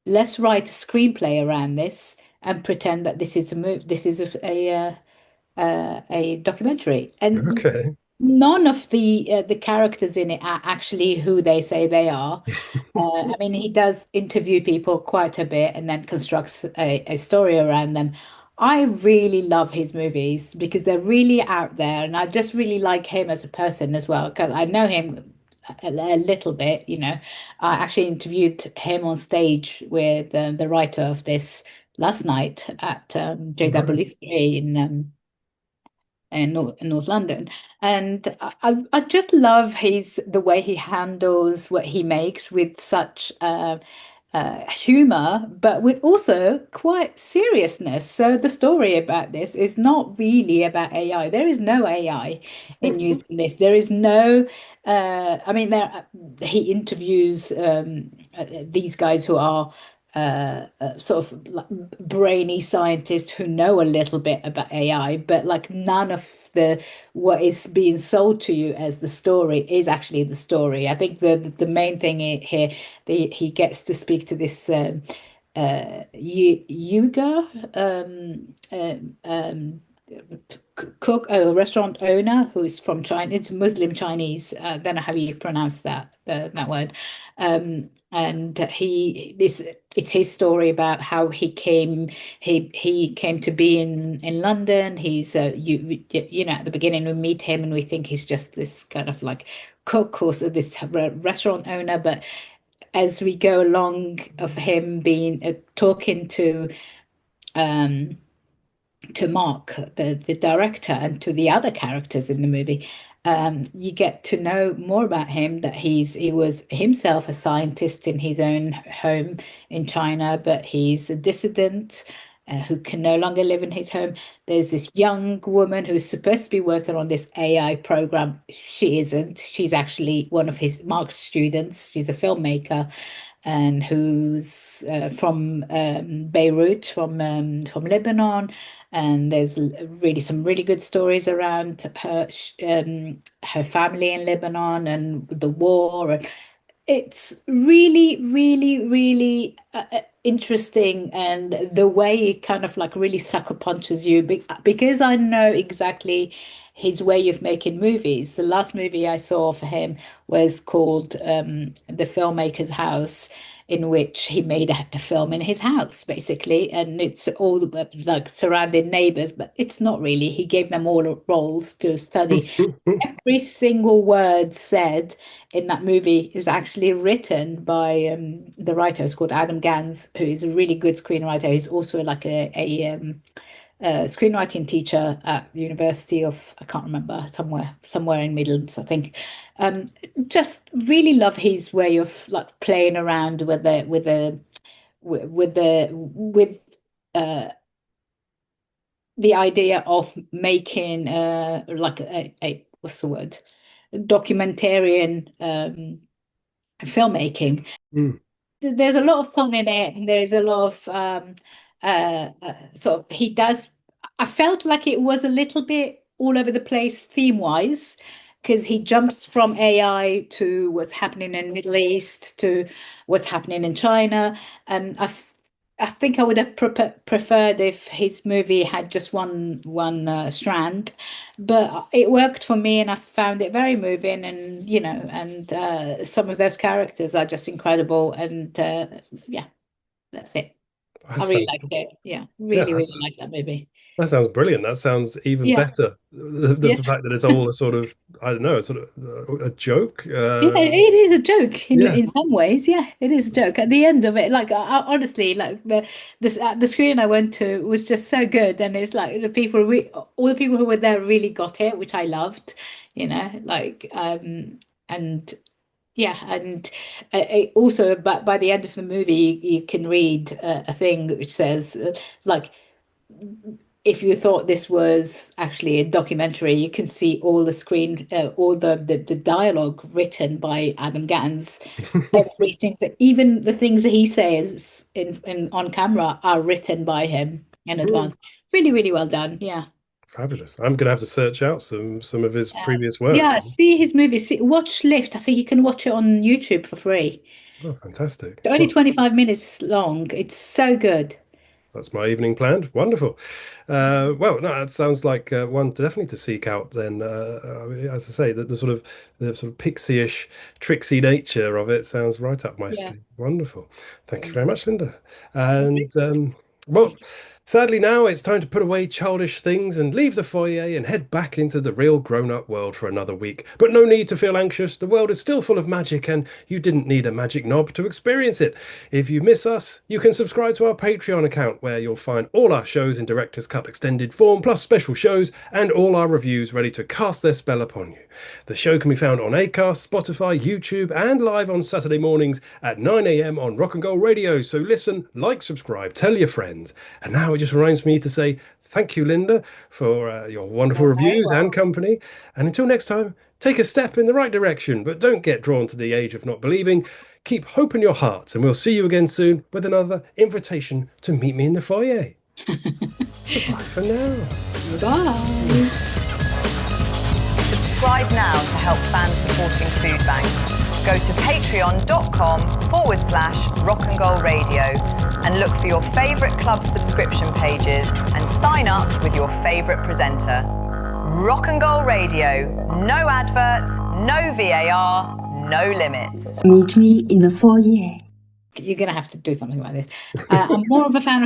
Speaker 4: let's write a screenplay around this and pretend that this is a documentary. And none of the characters in it are actually who they say they are. I mean, he does interview people quite a bit and then constructs a story around them. I really love his movies because they're really out there, and I just really like him as a person as well because I know him a little bit, you know. I actually interviewed him on stage with the writer of this last night at JW3 in North London, and I just love the way he handles what he makes with such humor, but with also quite seriousness. So the story about this is not really about AI. There is no AI in using this. There is no. I mean, he interviews these guys who are sort of like brainy scientists who know a little bit about AI, but like none of what is being sold to you as the story is actually the story. I think the main thing here, he gets to speak to this Yuga cook, a restaurant owner who is from China. It's Muslim Chinese. I don't know how you pronounce that word. And it's his story about how he came to be in London. He's you know, at the beginning we meet him and we think he's just this kind of like cook or this restaurant owner, but as we go along of him being talking to Marc, the director, and to the other characters in the movie, you get to know more about him, that he was himself a scientist in his own home in China, but he's a dissident who can no longer live in his home. There's this young woman who's supposed to be working on this AI program. She isn't. She's actually one of Marc's students. She's a filmmaker and who's from Beirut, from Lebanon. And there's really some really good stories around her family in Lebanon and the war. And it's really, really, really interesting, and the way it kind of like really sucker punches you because I know exactly his way of making movies. The last movie I saw for him was called The Filmmaker's House, in which he made a film in his house, basically, and it's all like surrounding neighbors, but it's not really. He gave them all roles to study. Every single word said in that movie is actually written by the writer who's called Adam Gans, who is a really good screenwriter. He's also like a screenwriting teacher at University of, I can't remember, somewhere in Midlands, I think. Just really love his way of like playing around with the idea of making like a what's the word, documentarian filmmaking. There's a lot of fun in it, and there's a lot of sort of, he does, I felt like it was a little bit all over the place theme wise, because he jumps from AI to what's happening in Middle East to what's happening in China. And I think I would have preferred if his movie had just one strand, but it worked for me, and I found it very moving. And you know, and some of those characters are just incredible. And yeah, that's it. I really liked it. Yeah, really liked that movie.
Speaker 3: That sounds brilliant. That sounds even better. The fact that it's all a sort of, I don't know, sort of a joke.
Speaker 4: Yeah, it is a joke in some ways. Yeah, it is a joke. At the end of it, like honestly, like the screen I went to was just so good, and it's like all the people who were there really got it, which I loved. Like and yeah, and also, by the end of the movie, you can read a thing which says like, if you thought this was actually a documentary, you can see all the all the dialogue written by Adam Gans. Everything, even the things that he says in on camera are written by him in advance. Really, really well done. Yeah.
Speaker 3: Fabulous. I'm going to have to search out some of his previous work.
Speaker 4: Yeah, see his movies. Watch Lift. I think you can watch it on YouTube for free.
Speaker 3: Oh, fantastic.
Speaker 4: It's only 25 minutes long. It's so good.
Speaker 3: That's my evening planned. Wonderful. Well, no, that sounds like one definitely to seek out. Then, as I say, the sort of pixie-ish, tricksy nature of it sounds right up my street. Wonderful. Thank you very much, Linda. And well, sadly now it's time to put away childish things and leave the foyer and head back into the real grown-up world for another week. But no need to feel anxious. The world is still full of magic and you didn't need a magic knob to experience it. If you miss us, you can subscribe to our Patreon account where you'll find all our shows in Director's Cut extended form, plus special shows and all our reviews ready to cast their spell upon you. The show can be found on Acast, Spotify, YouTube and live on Saturday mornings at 9 AM on Rock and Roll Radio. So listen, like, subscribe, tell your friends. And now it just reminds me to say thank you, Linda, for your wonderful reviews and company. And until next time, take a step in the right direction, but don't get drawn to the age of not believing. Keep hope in your hearts, and we'll see you again soon with another invitation to meet me in the foyer. Goodbye for now.
Speaker 4: Bye.
Speaker 5: Subscribe now to help fans supporting food banks. Go to patreon.com/Rock and Roll Radio and look for your favourite club subscription pages and sign up with your favourite presenter. Rock and Roll Radio. No adverts, no VAR, no limits.
Speaker 2: Meet me in the foyer.
Speaker 4: You're going to have to do something like this. I'm more of a fan of